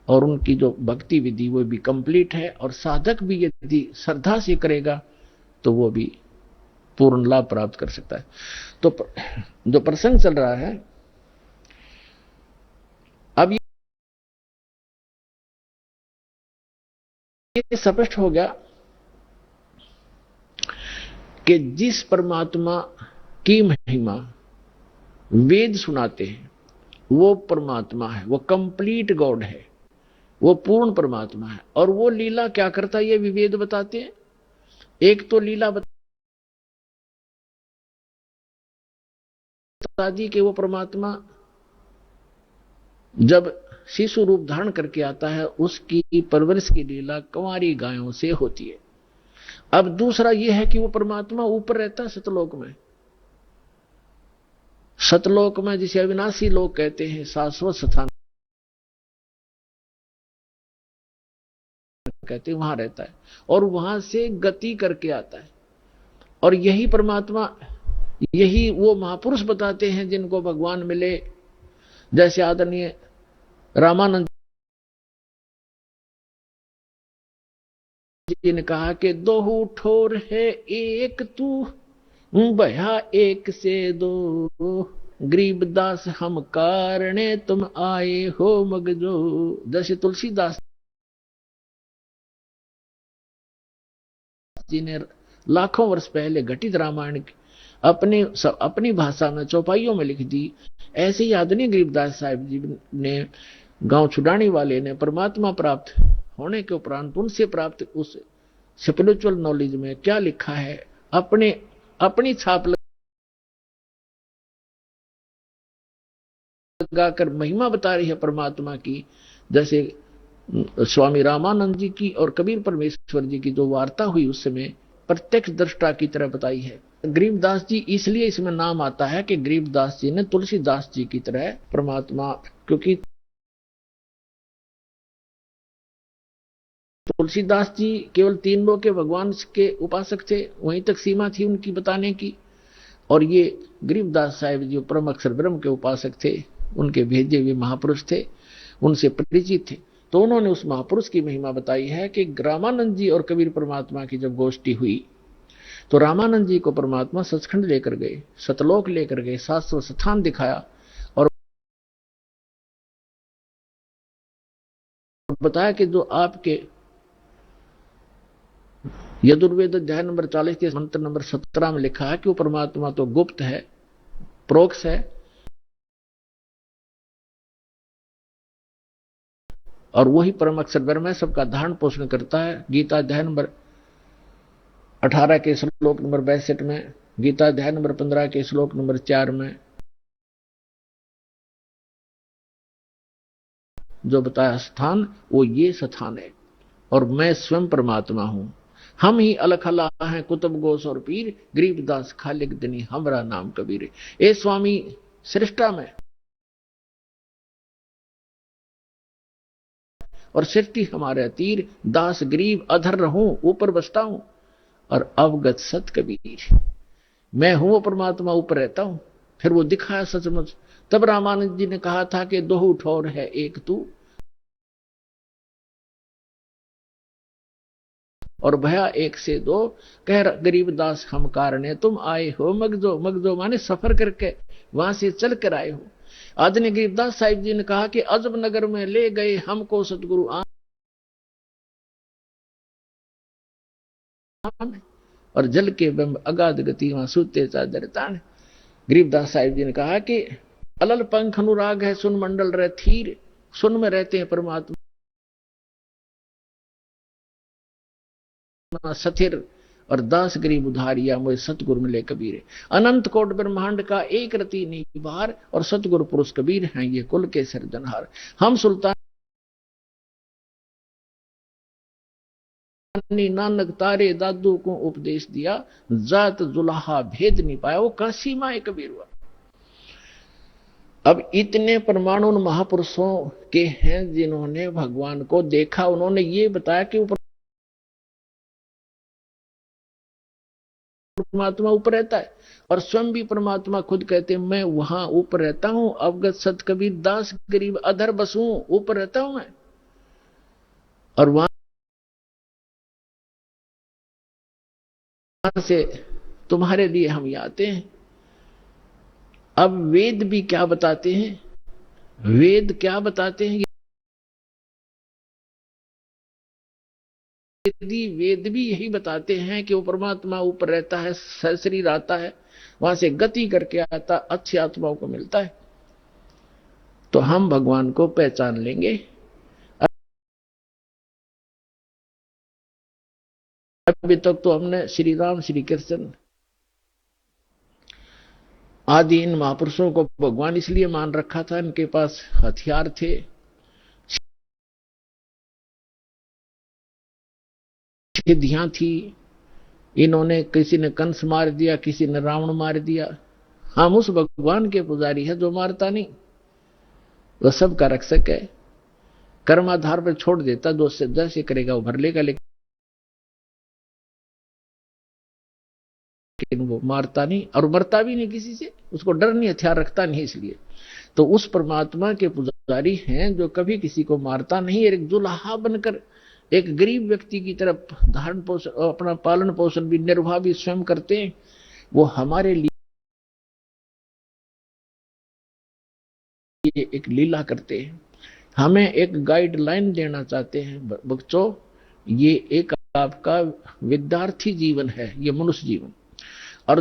और उनकी जो भक्ति विधि वो भी कंप्लीट है, और साधक भी यदि श्रद्धा से करेगा तो वो भी पूर्ण लाभ प्राप्त कर सकता है। तो जो प्रसंग चल रहा है, अब ये स्पष्ट हो गया कि जिस परमात्मा की महिमा वेद सुनाते हैं वो परमात्मा है, वो कंप्लीट गॉड है, वो पूर्ण परमात्मा है। और वो लीला क्या करता है ये भी वेद बताते हैं। एक तो लीला बता दी कि वो परमात्मा जब शिशु रूप धारण करके आता है उसकी परवरिश की लीला कुंवारी गायों से होती है। अब दूसरा यह है कि वो परमात्मा ऊपर रहता है सतलोक में। सतलोक में जिसे अविनाशी लोग कहते हैं, शाश्वत स्थान कहते हैं, वहां रहता है और वहां से गति करके आता है। और यही परमात्मा, यही वो महापुरुष बताते हैं जिनको भगवान मिले, जैसे आदरणीय रामानंद जी ने कहा कि दोहू ठोर है एक तू, भया एक से दो, गरीबदास हम कारणे तुम आए हो मगजो। जैसे तुलसीदास जी ने लाखों वर्ष पहले घटित रामायण अपनी भाषा में चौपाइयों में लिख दी, ऐसे ही आदरणीय गरीबदास साहिब जी ने, गांव छुड़ाने वाले ने परमात्मा प्राप्त होने के उपरांत उनसे प्राप्त उस स्पिरिचुअल नॉलेज में क्या लिखा है, अपनी छाप लगाकर महिमा बता रही है परमात्मा की। जैसे स्वामी रामानंद जी की और कबीर परमेश्वर जी की जो वार्ता हुई उस समय प्रत्यक्ष दृष्टा की तरह बताई है। गरीबदास जी इसलिए इसमें नाम आता है कि गरीबदास जी ने तुलसीदास जी की तरह परमात्मा, क्योंकि तुलसीदास जी केवल 3 लोक के भगवान के उपासक थे, वहीं तक सीमा थी उनकी बताने की। और ये गरीबदास साहिब जी परम अक्षर ब्रह्म के उपासक थे, उनके भेजे हुए महापुरुष थे, उनसे परिचित थे। तो उन्होंने उस महापुरुष की महिमा बताई है कि रामानंद जी और कबीर परमात्मा की जब गोष्ठी हुई तो रामानंद जी को परमात्मा सचखंड लेकर गए, सतलोक लेकर गए, शाश्वत स्थान दिखाया और बताया कि जो आपके यजुर्वेद अध्याय नंबर 40 के मंत्र नंबर 17 में लिखा है कि वो परमात्मा तो गुप्त है, प्रोक्ष है, और वही परम अक्षर ब्रह्म है, सबका धारण पोषण करता है। गीता अध्याय नंबर 18 के श्लोक नंबर 62 में, गीता अध्याय नंबर 15 के श्लोक नंबर 4 में जो बताया स्थान, वो ये स्थान है। और मैं स्वयं परमात्मा हूं। हम ही अलख अल्लाह हैं, कुतुब गोस और पीर, गरीबदास खालिक दनी हमरा नाम कबीर। ए स्वामी सृष्टा में और सृष्टि हमारे तीर, दास गरीब अधर रहूं ऊपर बसता हूं, और अवगत सत कबीर। मैं हूं वो परमात्मा, ऊपर रहता हूं। फिर वो दिखाया सचमुच। तब रामानंद जी ने कहा था कि दोहू ठौर है एक तू, और भया एक से दो, कह गरीबदास हम कारणे तुम आए हो मगजो। मगजो माने सफर करके वहां से चल कर आए हो। आदरणीय गरीबदास साहिब जी ने कहा कि अजब नगर में ले गए हमको सतगुरु और जल के बिंब अगाध गति वहां सूते चादर तान। गरीबदास साहिब जी ने कहा कि अलल पंख अनुराग है सुन मंडल रह थीर, सुन में रहते हैं परमात्मा सथिर, और दास गरीब उधारिया मुझे सतगुरु मिले कबीर। अनंत कोट ब्रह्मांड का एक रति नहीं बार, और सतगुरु पुरुष कबीर हैं ये कुल के सिरजनहार। हम सुल्तान नानक तारे दादू को उपदेश दिया, जात जुलाहा भेद नहीं पाया, वो काशी माए कबीर हुआ। अब इतने परमाणु महापुरुषों के हैं जिन्होंने भगवान को देखा। उन्होंने ये बताया कि परमात्मा ऊपर रहता है, और स्वयं भी परमात्मा खुद कहते हैं मैं वहां ऊपर रहता हूं। अवगत सत कबीर दास गरीब अधर बसूं, ऊपर रहता हूं मैं, और वहां से तुम्हारे लिए हम ये आते हैं। अब वेद भी क्या बताते हैं, वेद क्या बताते हैं, यदि वेद भी यही बताते हैं कि वो परमात्मा ऊपर रहता है, शरीर आता है, वहां से गति करके आता, अच्छी आत्माओं को मिलता है, तो हम भगवान को पहचान लेंगे। अभी तक तो हमने श्री राम श्री कृष्ण आदि इन महापुरुषों को भगवान इसलिए मान रखा था, इनके पास हथियार थे, सिद्धियां थी। इन्होंने, किसी ने कंस मार दिया, किसी ने रावण मार दिया। हम उस भगवान के पुजारी है जो मारता नहीं, वह सबका रक्षक है। कर्माधार पर छोड़ देता, दोष से जैसे करेगा वो भर लेगा, लेकिन वो मारता नहीं और मरता भी नहीं किसी से, उसको डर नहीं, हथियार रखता नहीं। इसलिए तो उस परमात्मा के पुजारी हैं जो कभी किसी को मारता नहीं। एक जुलाहा बनकर एक गरीब व्यक्ति की तरफ धारण पोषण, अपना पालन पोषण भी, निर्वाह भी स्वयं करते हैं। वो हमारे लिए एक लीला करते हैं, हमें एक गाइडलाइन देना चाहते हैं। बच्चों, ये एक आपका विद्यार्थी जीवन है, ये मनुष्य जीवन, और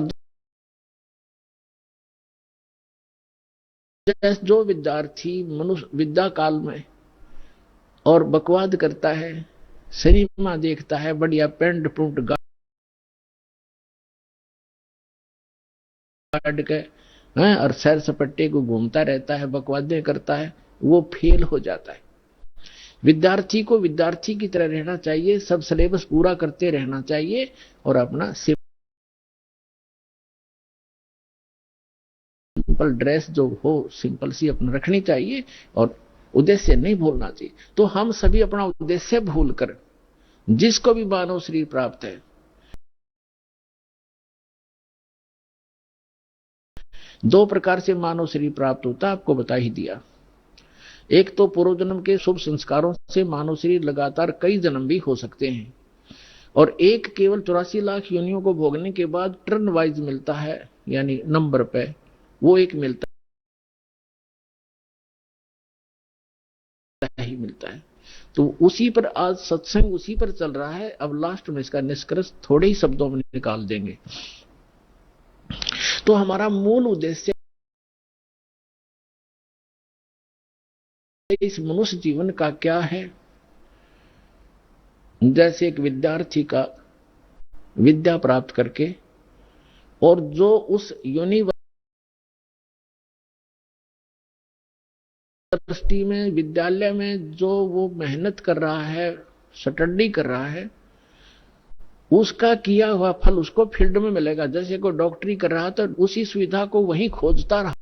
जो विद्यार्थी मनुष्य विद्या काल में और बकवाद करता है, सिनेमा देखता है, बढ़िया पेंट पुंट गाड़ के और सैर सपट्टे को घूमता रहता है, बकवादें करता है, वो फेल हो जाता है। विद्यार्थी को विद्यार्थी की तरह रहना चाहिए, सब सिलेबस पूरा करते रहना चाहिए, और अपना सिंपल ड्रेस जो हो सिंपल सी अपना रखनी चाहिए, और उद्देश्य नहीं भूलना चाहिए। तो हम सभी अपना उद्देश्य भूलकर, जिसको भी मानव शरीर प्राप्त है, दो प्रकार से मानव शरीर प्राप्त होता है, आपको बता ही दिया। एक तो पूर्व जन्म के शुभ संस्कारों से मानव शरीर लगातार कई जन्म भी हो सकते हैं, और एक केवल 84 लाख योनियों को भोगने के बाद टर्न वाइज मिलता है, यानी नंबर पे वो एक मिलता ही मिलता है। तो उसी पर आज सत्संग उसी पर चल रहा है। अब लास्ट में इसका निष्कर्ष थोड़े ही शब्दों में निकाल देंगे। तो हमारा मूल उद्देश्य इस मनुष्य जीवन का क्या है। जैसे एक विद्यार्थी का विद्या प्राप्त करके, और जो उस यूनिवर्सिटी में, विद्यालय में जो वो मेहनत कर रहा है, स्टडी कर रहा है, उसका किया हुआ फल उसको फील्ड में मिलेगा। जैसे कोई डॉक्टरी कर रहा तो उसी सुविधा को वहीं खोजता रहा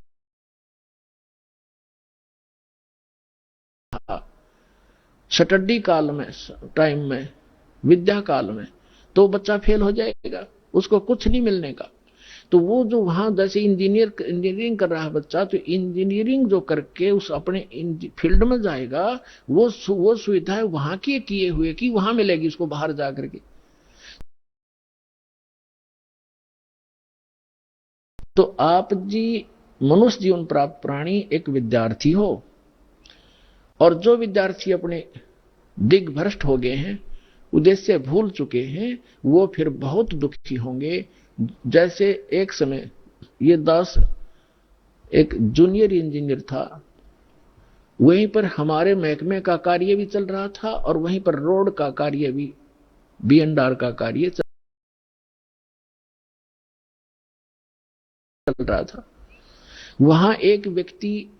स्टडी काल में, टाइम में, विद्या काल में, तो बच्चा फेल हो जाएगा, उसको कुछ नहीं मिलने का। तो वो जो वहां जैसे इंजीनियरिंग कर रहा है बच्चा, तो इंजीनियरिंग जो करके उस अपने फील्ड में जाएगा, वो सुविधाएं वहां की किए हुए की वहां मिलेगी उसको बाहर जाकर के। तो आप जी मनुष्य जीवन प्राप्त प्राणी एक विद्यार्थी हो, और जो विद्यार्थी अपने दिग्भ्रष्ट हो गए हैं, उद्देश्य भूल चुके हैं, वो फिर बहुत दुखी होंगे। जैसे एक समय ये दास एक जूनियर इंजीनियर था, वहीं पर हमारे महकमे का कार्य भी चल रहा था और वहीं पर रोड का कार्य भी, B&R का कार्य चल रहा था। वहां एक व्यक्ति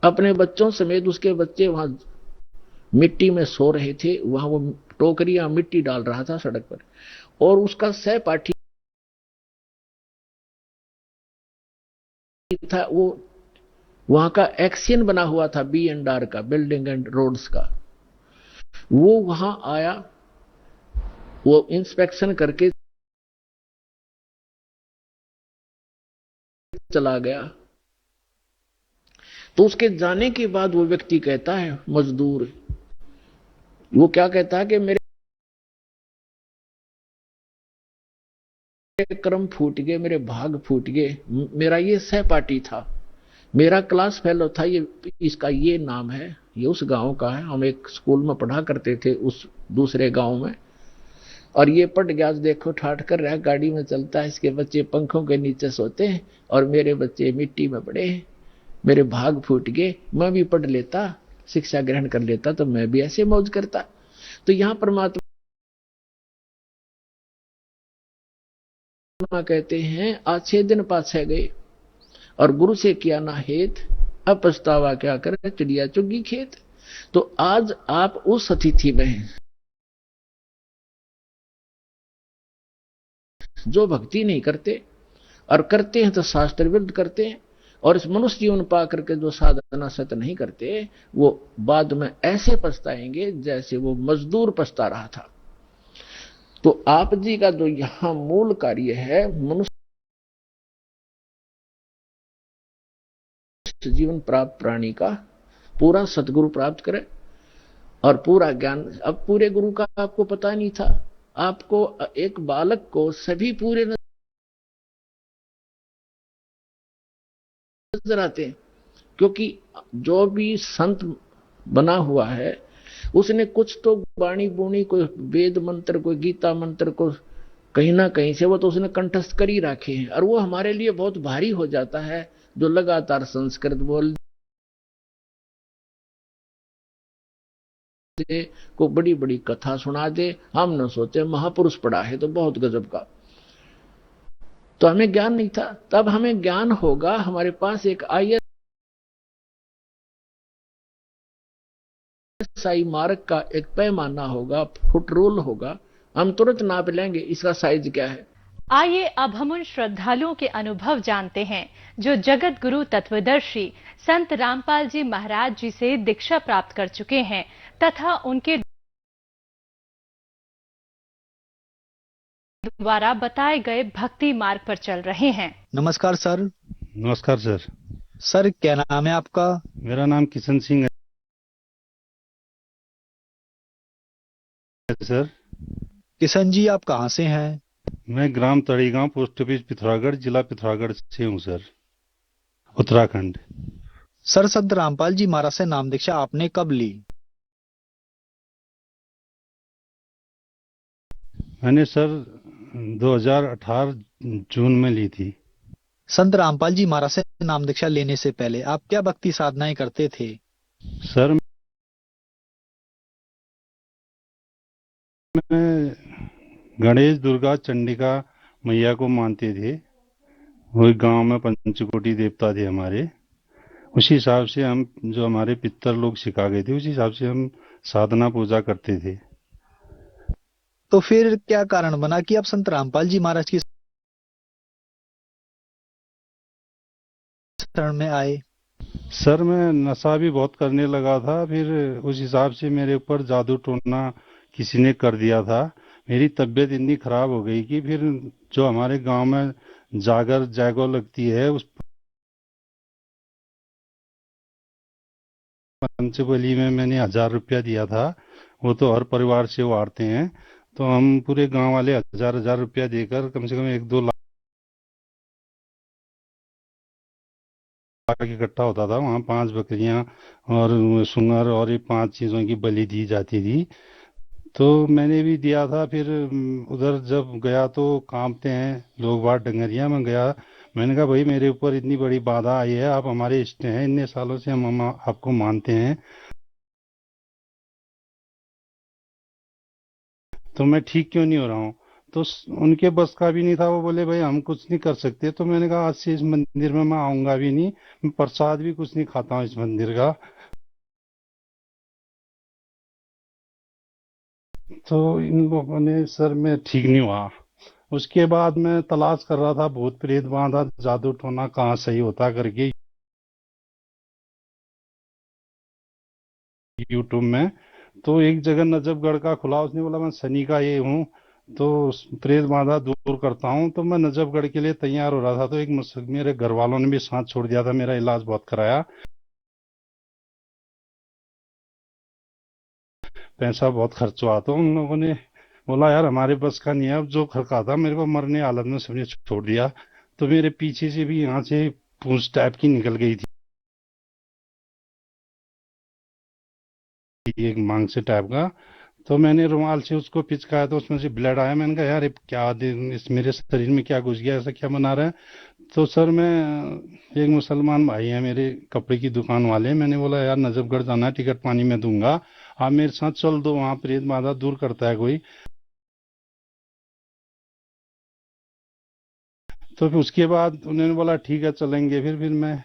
अपने बच्चों समेत, उसके बच्चे वहां मिट्टी में सो रहे थे, वहां वो टोकरियां मिट्टी डाल रहा था सड़क पर, और उसका सहपाठी था, वो वहां का एक्शन बना हुआ था B&R का, बिल्डिंग एंड रोड्स का। वो वहां आया, वो इंस्पेक्शन करके चला गया। तो उसके जाने के बाद वो व्यक्ति कहता है, मजदूर, वो क्या कहता है कि मेरे कर्म फूट गए, मेरे भाग फूट गए, मेरा ये सहपाठी था, मेरा क्लास फेलो था, ये इसका ये नाम है, ये उस गांव का है, हम एक स्कूल में पढ़ा करते थे उस दूसरे गांव में, और ये पट गया, देखो ठाठ कर रहा है, गाड़ी में चलता है, इसके बच्चे पंखों के नीचे सोते हैं और मेरे बच्चे मिट्टी में पड़े हैं, मेरे भाग फूट गए, मैं भी पढ़ लेता, शिक्षा ग्रहण कर लेता तो मैं भी ऐसे मौज करता। तो यहां परमात्मा कहते हैं, अच्छे दिन पाछे गए और गुरु से किया ना हेत, अब पछतावा क्या करे, चिड़िया चुगी खेत। तो आज आप उस अतिथि में हैं जो भक्ति नहीं करते, और करते हैं तो शास्त्र विरुद्ध करते हैं, और इस मनुष्य जीवन पा करके जो साधना सत नहीं करते, वो बाद में ऐसे पछताएंगे जैसे वो मजदूर पछता रहा था। तो आप जी का जो यहां मूल कार्य है, मनुष्य जीवन प्राप्त प्राणी का पूरा सतगुरु प्राप्त करे और पूरा ज्ञान। अब पूरे गुरु का आपको पता नहीं था, आपको एक बालक को सभी पूरे नजर आते हैं, क्योंकि जो भी संत बना हुआ है उसने कुछ तो वाणी बुणी, कोई वेद मंत्र, कोई गीता मंत्र को कहीं ना कहीं से वो तो उसने कंठस्थ कर ही रखे हैं, और वो हमारे लिए बहुत भारी हो जाता है जो लगातार संस्कृत बोल दे, को बड़ी बड़ी कथा सुना दे, हम न सोचे महापुरुष पढ़ा है तो बहुत गजब का। तो हमें ज्ञान नहीं था, तब हमें ज्ञान होगा, हमारे पास एक ISI मार्क का एक पैमाना होगा, फुट रूल होगा, हम तुरंत नाप लेंगे इसका साइज क्या है। आइए अब हम उन श्रद्धालुओं के अनुभव जानते हैं जो जगत गुरु तत्वदर्शी संत रामपाल जी महाराज जी से दीक्षा प्राप्त कर चुके हैं तथा उनके द्वारा बताए गए भक्ति मार्ग पर चल रहे हैं। नमस्कार सर। नमस्कार सर। सर क्या नाम है आपका? मेरा नाम किशन सिंह है सर। किशन जी आप कहाँ से हैं? मैं ग्राम तड़ीगांव, पोस्ट ऑफिस पिथौरागढ़, जिला पिथौरागढ़ से हूँ सर, उत्तराखंड। सर संत रामपाल जी महाराज से नाम दीक्षा आपने कब ली? मैंने सर 2018 जून में ली थी। संत रामपाल जी महाराज से नाम दीक्षा लेने से पहले आप क्या भक्ति साधनाएं करते थे? सर मैं गणेश, दुर्गा, चंडिका मैया को मानते थे। वही गांव में पंचकोटि देवता थे हमारे, उसी हिसाब से हम, जो हमारे पितर लोग सिखा गए थे, उसी हिसाब से हम साधना पूजा करते थे। तो फिर क्या कारण बना कि आप संत रामपाल जी महाराज की शरण में आए? सर मैं नशा भी बहुत करने लगा था, फिर उस हिसाब से मेरे ऊपर जादू टोना किसी ने कर दिया था। मेरी तबीयत इतनी खराब हो गई कि फिर जो हमारे गांव में जागर जागो लगती है, उस पंचबली में मैंने 1,000 रुपया दिया था। वो तो हर परिवार से वारते हैं, तो हम पूरे गांव वाले 1,000 1,000 रुपया देकर कम से कम 1-2 लाख इकट्ठा होता था। वहाँ 5 बकरियां और सुअर और ये 5 चीजों की बलि दी जाती थी। तो मैंने भी दिया था। फिर उधर जब गया तो कांपते हैं लोग, बाहर डंगरिया में गया। मैंने कहा भाई मेरे ऊपर इतनी बड़ी बाधा आई है, आप हमारे इष्ट हैं, इतने सालों से हम आपको मानते हैं, तो मैं ठीक क्यों नहीं हो रहा हूँ? तो उनके बस का भी नहीं था। वो बोले भाई हम कुछ नहीं कर सकते। तो मैंने कहा आज से इस मंदिर में मैं आऊंगा भी नहीं, मैं प्रसाद भी कुछ नहीं खाता हूँ इस मंदिर का। तो इन लोगों ने सर मैं ठीक नहीं हुआ। उसके बाद मैं तलाश कर रहा था भूत प्रेत बाधा जादू टोना कहाँ सही होता करके यूट्यूब में। तो एक जगह नजफगढ़ का खुला, उसने बोला मैं शनि का ये हूँ, तो प्रेत बाधा दूर करता हूँ। तो मैं नजफगढ़ के लिए तैयार हो रहा था, तो एक मेरे घर वालों ने भी साथ छोड़ दिया था, मेरा इलाज बहुत कराया, पैसा बहुत खर्च हुआ। तो उन लोगों ने बोला यार हमारे बस का नहीं है। अब जो खर्चा था मेरे को मरने हालत में सबने छोड़ दिया। तो मेरे पीछे से भी यहाँ से पूंछ टाइप की निकल गई थी, एक मांग से टाइप का। तो मैंने रुमाल से उसको पिचकाया तो उसमें से ब्लड आया। मैंने कहा यार ये क्या इस मेरे शरीर में क्या घुस गया, ऐसा क्या बना रहा है? तो सर मैं एक मुसलमान भाई है मेरे कपड़े की दुकान वाले, मैंने बोला यार नजफगढ़ जाना है, टिकट पानी में दूंगा, आप मेरे साथ चल दो, वहाँ प्रेत बाधा दूर करता है कोई। तो फिर उसके बाद उन्होंने बोला ठीक है चलेंगे। फिर मैं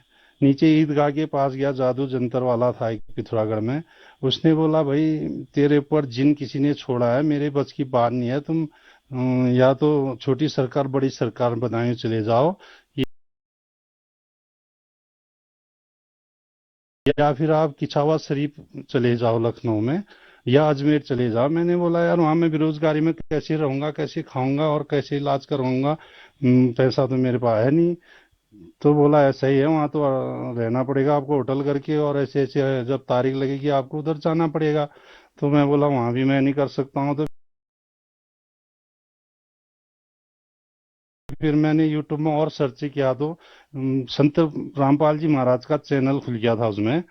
नीचे ईदगाह के पास गया, जादू जंतर वाला था एक पिथौरागढ़ में। उसने बोला भाई तेरे ऊपर जिन किसी ने छोड़ा है, मेरे बस की बात नहीं है, तुम या तो छोटी सरकार बड़ी सरकार बनाए चले जाओ, या फिर आप किछावा शरीफ चले जाओ लखनऊ में, या अजमेर चले जाओ। मैंने बोला यार वहां मैं बेरोजगारी में कैसे रहूंगा, कैसे खाऊंगा और कैसे इलाज करवाऊंगा, पैसा तो मेरे पास है नहीं। तो बोला ऐसा ही है, वहां तो रहना पड़ेगा आपको होटल करके, और ऐसे ऐसे जब तारीख लगेगी आपको उधर जाना पड़ेगा। तो मैं बोला वहां भी मैं नहीं कर सकता हूँ। तो फिर मैंने यूट्यूब में और सर्च किया, तो संत रामपाल जी महाराज का चैनल खुल गया था उसमें।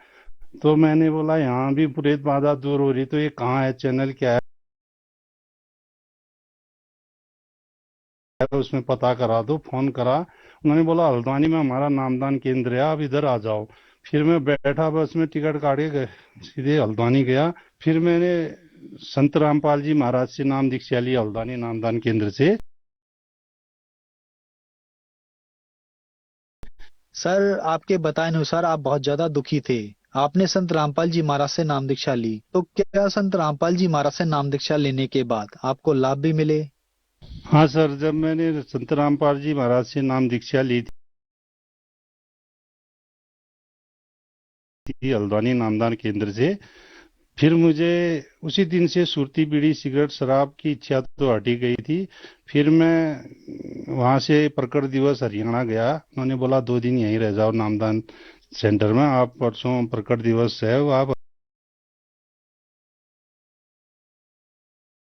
तो मैंने बोला यहाँ भी प्रेत बाधा दूर हो रही, तो ये कहाँ है, चैनल क्या है? तो उसमें पता करा, दो फोन करा। उन्होंने बोला हल्द्वानी में हमारा नामदान केंद्र है, आप इधर आ जाओ। फिर मैं बैठा बस में, टिकट काट के सीधे हल्द्वानी गया। फिर मैंने संत रामपाल जी महाराज से नाम दीक्षा ली हल्द्वानी नामदान केंद्र से। सर आपके बताए अनुसार आप बहुत ज्यादा दुखी थे, आपने संत रामपाल जी महाराज से नाम दीक्षा ली, तो क्या संत रामपाल जी महाराज से नाम दीक्षा लेने के बाद आपको लाभ भी मिले? हाँ सर, जब मैंने संत रामपाल जी महाराज से नाम दीक्षा ली थी हल्द्वानी नामदान केंद्र से, फिर मुझे उसी दिन से सुरती बीड़ी सिगरेट शराब की इच्छा तो हटी गई थी। फिर मैं वहां से प्रकट दिवस हरियाणा गया। उन्होंने बोला 2 दिन यहीं रह जाओ नामदान सेंटर में, आप परसों प्रकट दिवस है वो आप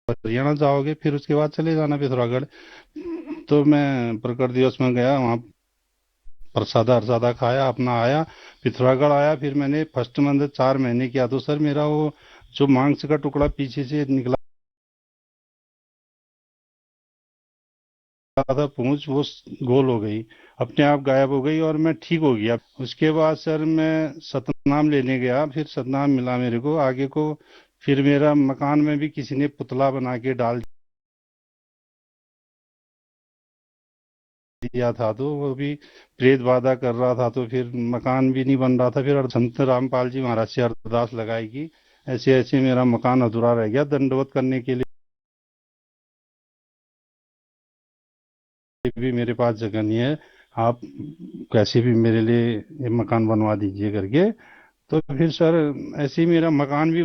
हरियाणा जाओगे, फिर उसके बाद चले जाना पिथौरागढ़। तो मैं प्रकट दिवस में गया, वहाँ प्रसादा अरसादा खाया, अपना आया, पिथौरागढ़ आया। फिर मैंने फर्स्ट मंथ 4 महीने किया, तो सर मेरा वो जो मांस का टुकड़ा पीछे से निकला था पूंछ, वो गोल हो गई, अपने आप गायब हो गई और मैं ठीक हो गया। उसके बाद सर मैं सतनाम लेने गया, फिर सतनाम मिला मेरे को आगे को। फिर मेरा मकान में भी किसी ने पुतला बना के डाल दिया था, तो वो भी प्रेत बाधा कर रहा था, तो फिर मकान भी नहीं बन रहा था। फिर संत रामपाल जी महाराज से अरदास लगाई कि ऐसे ऐसे मेरा मकान अधूरा रह गया, दंडवत करने के लिए भी मेरे पास जगह नहीं है, आप कैसे भी मेरे लिए ये मकान बनवा दीजिए करके। तो फिर सर ऐसे ही मेरा मकान भी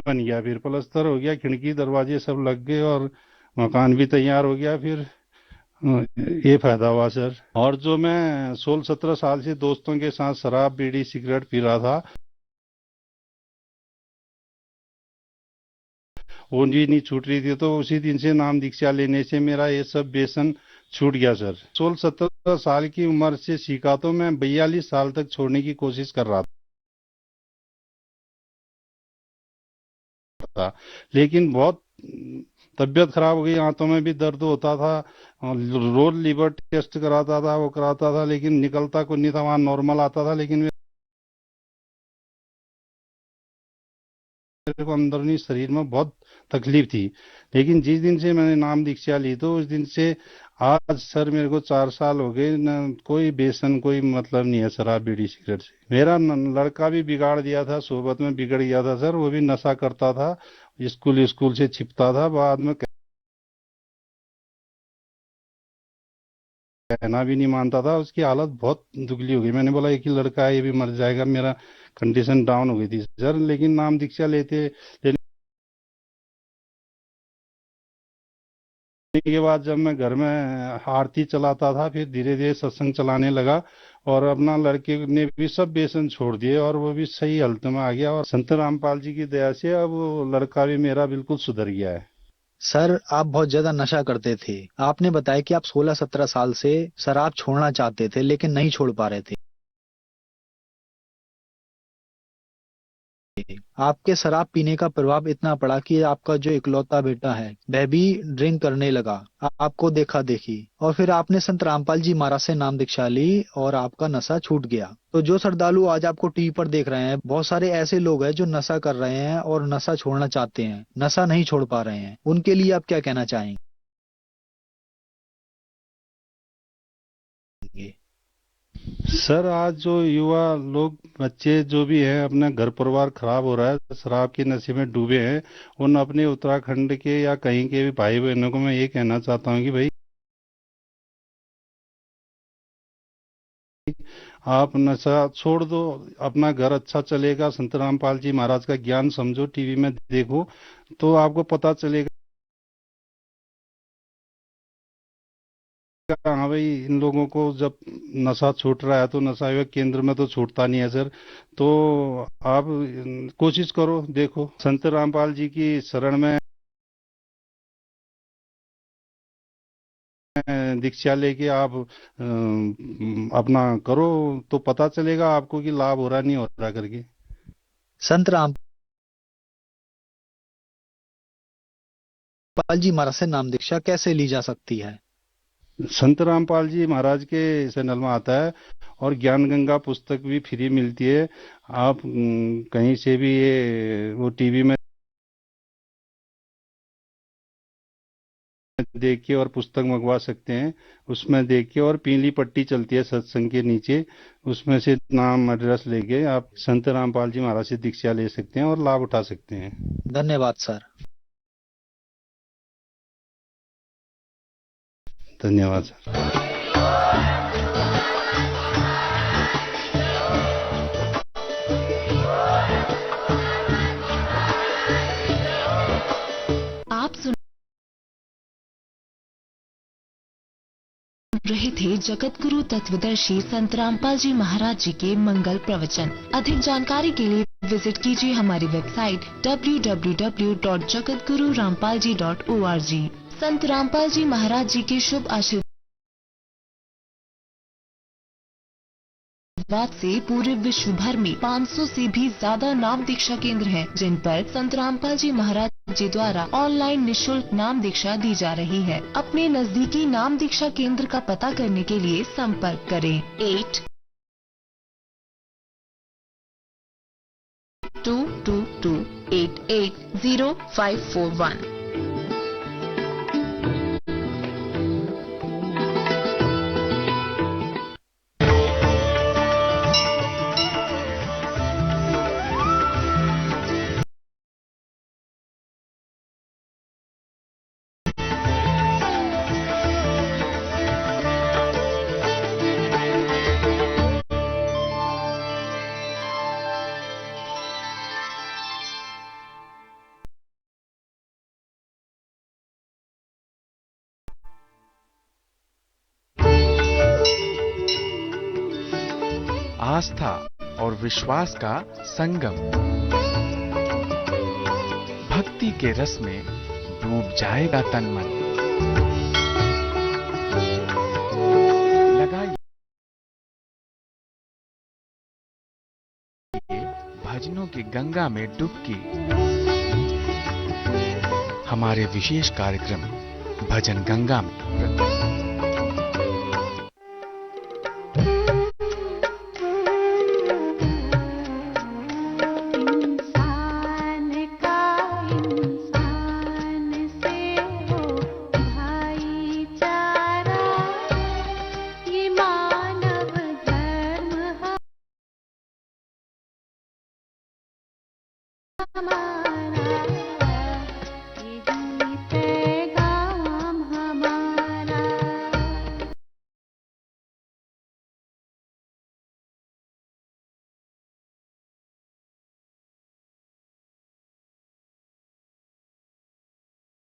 बन गया, फिर प्लस्तर हो गया, खिड़की दरवाजे सब लग गए और मकान भी तैयार हो गया। फिर ये फायदा हुआ सर। और जो मैं 16-17 साल से दोस्तों के साथ शराब बीड़ी सिगरेट पी रहा था, वो भी नहीं छूट रही थी, तो उसी दिन से नाम दीक्षा लेने से मेरा ये सब व्यसन छूट गया सर। 16-17 साल की उम्र से सीखा, तो मैं 42 साल तक छोड़ने की कोशिश कर रहा था, लेकिन बहुत तबीयत खराब हो गई, आंतों में भी दर्द होता था, रोज लीवर टेस्ट कराता था, वो कराता था, लेकिन निकलता कुछ नहीं था, वहां नॉर्मल आता था, लेकिन मेरे को अंदरूनी शरीर में बहुत तकलीफ थी। लेकिन जिस दिन से मैंने नाम दीक्षा ली, तो उस दिन से आज सर मेरे को 4 साल हो गए न, कोई व्यसन कोई मतलब नहीं है शराब बीड़ी सिगरेट से। मेरा लड़का भी बिगाड़ दिया था, सोबत में बिगड़ गया था सर, वो भी नशा करता था, स्कूल स्कूल से छिपता था, बाद में कहना भी नहीं मानता था, उसकी हालत बहुत दुगली हो गई। मैंने बोला एक ही लड़का है, ये भी मर जाएगा, मेरा कंडीशन डाउन हो गई थी सर। लेकिन नाम दीक्षा लेने के बाद जब मैं घर में आरती चलाता था, फिर धीरे धीरे सत्संग चलाने लगा, और अपना लड़के ने भी सब व्यसन छोड़ दिए, और वो भी सही हालत में आ गया, और संत रामपाल जी की दया से अब वो लड़का भी मेरा बिल्कुल सुधर गया है। सर आप बहुत ज्यादा नशा करते थे। आपने बताया कि आप 16-17 साल से शराब छोड़ना चाहते थे लेकिन नहीं छोड़ पा रहे थे। आपके शराब पीने का प्रभाव इतना पड़ा कि आपका जो इकलौता बेटा है वह भी ड्रिंक करने लगा, आपको देखा देखी, और फिर आपने संत रामपाल जी महाराज से नाम दीक्षा ली और आपका नशा छूट गया। तो जो श्रद्धालु आज आपको टीवी पर देख रहे हैं, बहुत सारे ऐसे लोग हैं जो नशा कर रहे हैं और नशा छोड़ना चाहते हैं, नशा नहीं छोड़ पा रहे हैं, उनके लिए आप क्या कहना चाहेंगे? सर आज जो युवा लोग बच्चे जो भी हैं, अपना घर परिवार खराब हो रहा है, शराब के नशे में डूबे हैं, उन अपने उत्तराखंड के या कहीं के भी भाई बहनों को मैं ये कहना चाहता हूँ कि भाई आप नशा छोड़ दो, अपना घर अच्छा चलेगा। संत रामपाल जी महाराज का ज्ञान समझो, टीवी में देखो, तो आपको पता चलेगा हाँ भाई, इन लोगों को जब नशा छूट रहा है तो नशा विभाग केंद्र में तो छूटता नहीं है सर। तो आप कोशिश करो, देखो संत रामपाल जी की शरण में दीक्षा लेके आप अपना करो, तो पता चलेगा आपको कि लाभ हो रहा नहीं हो रहा करके। संत रामपाल जी महाराज से नाम दीक्षा कैसे ली जा सकती है? संत रामपाल जी महाराज के चैनल में आता है, और ज्ञान गंगा पुस्तक भी फ्री मिलती है। आप कहीं से भी ये वो टीवी में देख के और पुस्तक मंगवा सकते हैं। उसमें देख के, और पीली पट्टी चलती है सत्संग के नीचे, उसमें से नाम एड्रेस लेके आप संत रामपाल जी महाराज से दीक्षा ले सकते हैं और लाभ उठा सकते हैं। धन्यवाद सर। धन्यवाद सर। आप सुन रहे थे जगत गुरु तत्वदर्शी संत रामपाल जी महाराज जी के मंगल प्रवचन। अधिक जानकारी के लिए विजिट कीजिए हमारी वेबसाइट www.jagatgururampalji.org। संत रामपाल जी महाराज जी के शुभ आशीर्वाद से पूरे विश्व भर में 500 से भी ज्यादा नाम दीक्षा केंद्र हैं, जिन पर संत रामपाल जी महाराज जी द्वारा ऑनलाइन निशुल्क नाम दीक्षा दी जा रही है। अपने नजदीकी नाम दीक्षा केंद्र का पता करने के लिए संपर्क करें 8222880541। आस्था और विश्वास का संगम। भक्ति के रस में डूब जाएगा तन मन। लगाइए भजनों की गंगा में डुबकी। हमारे विशेष कार्यक्रम भजन गंगा में Mama.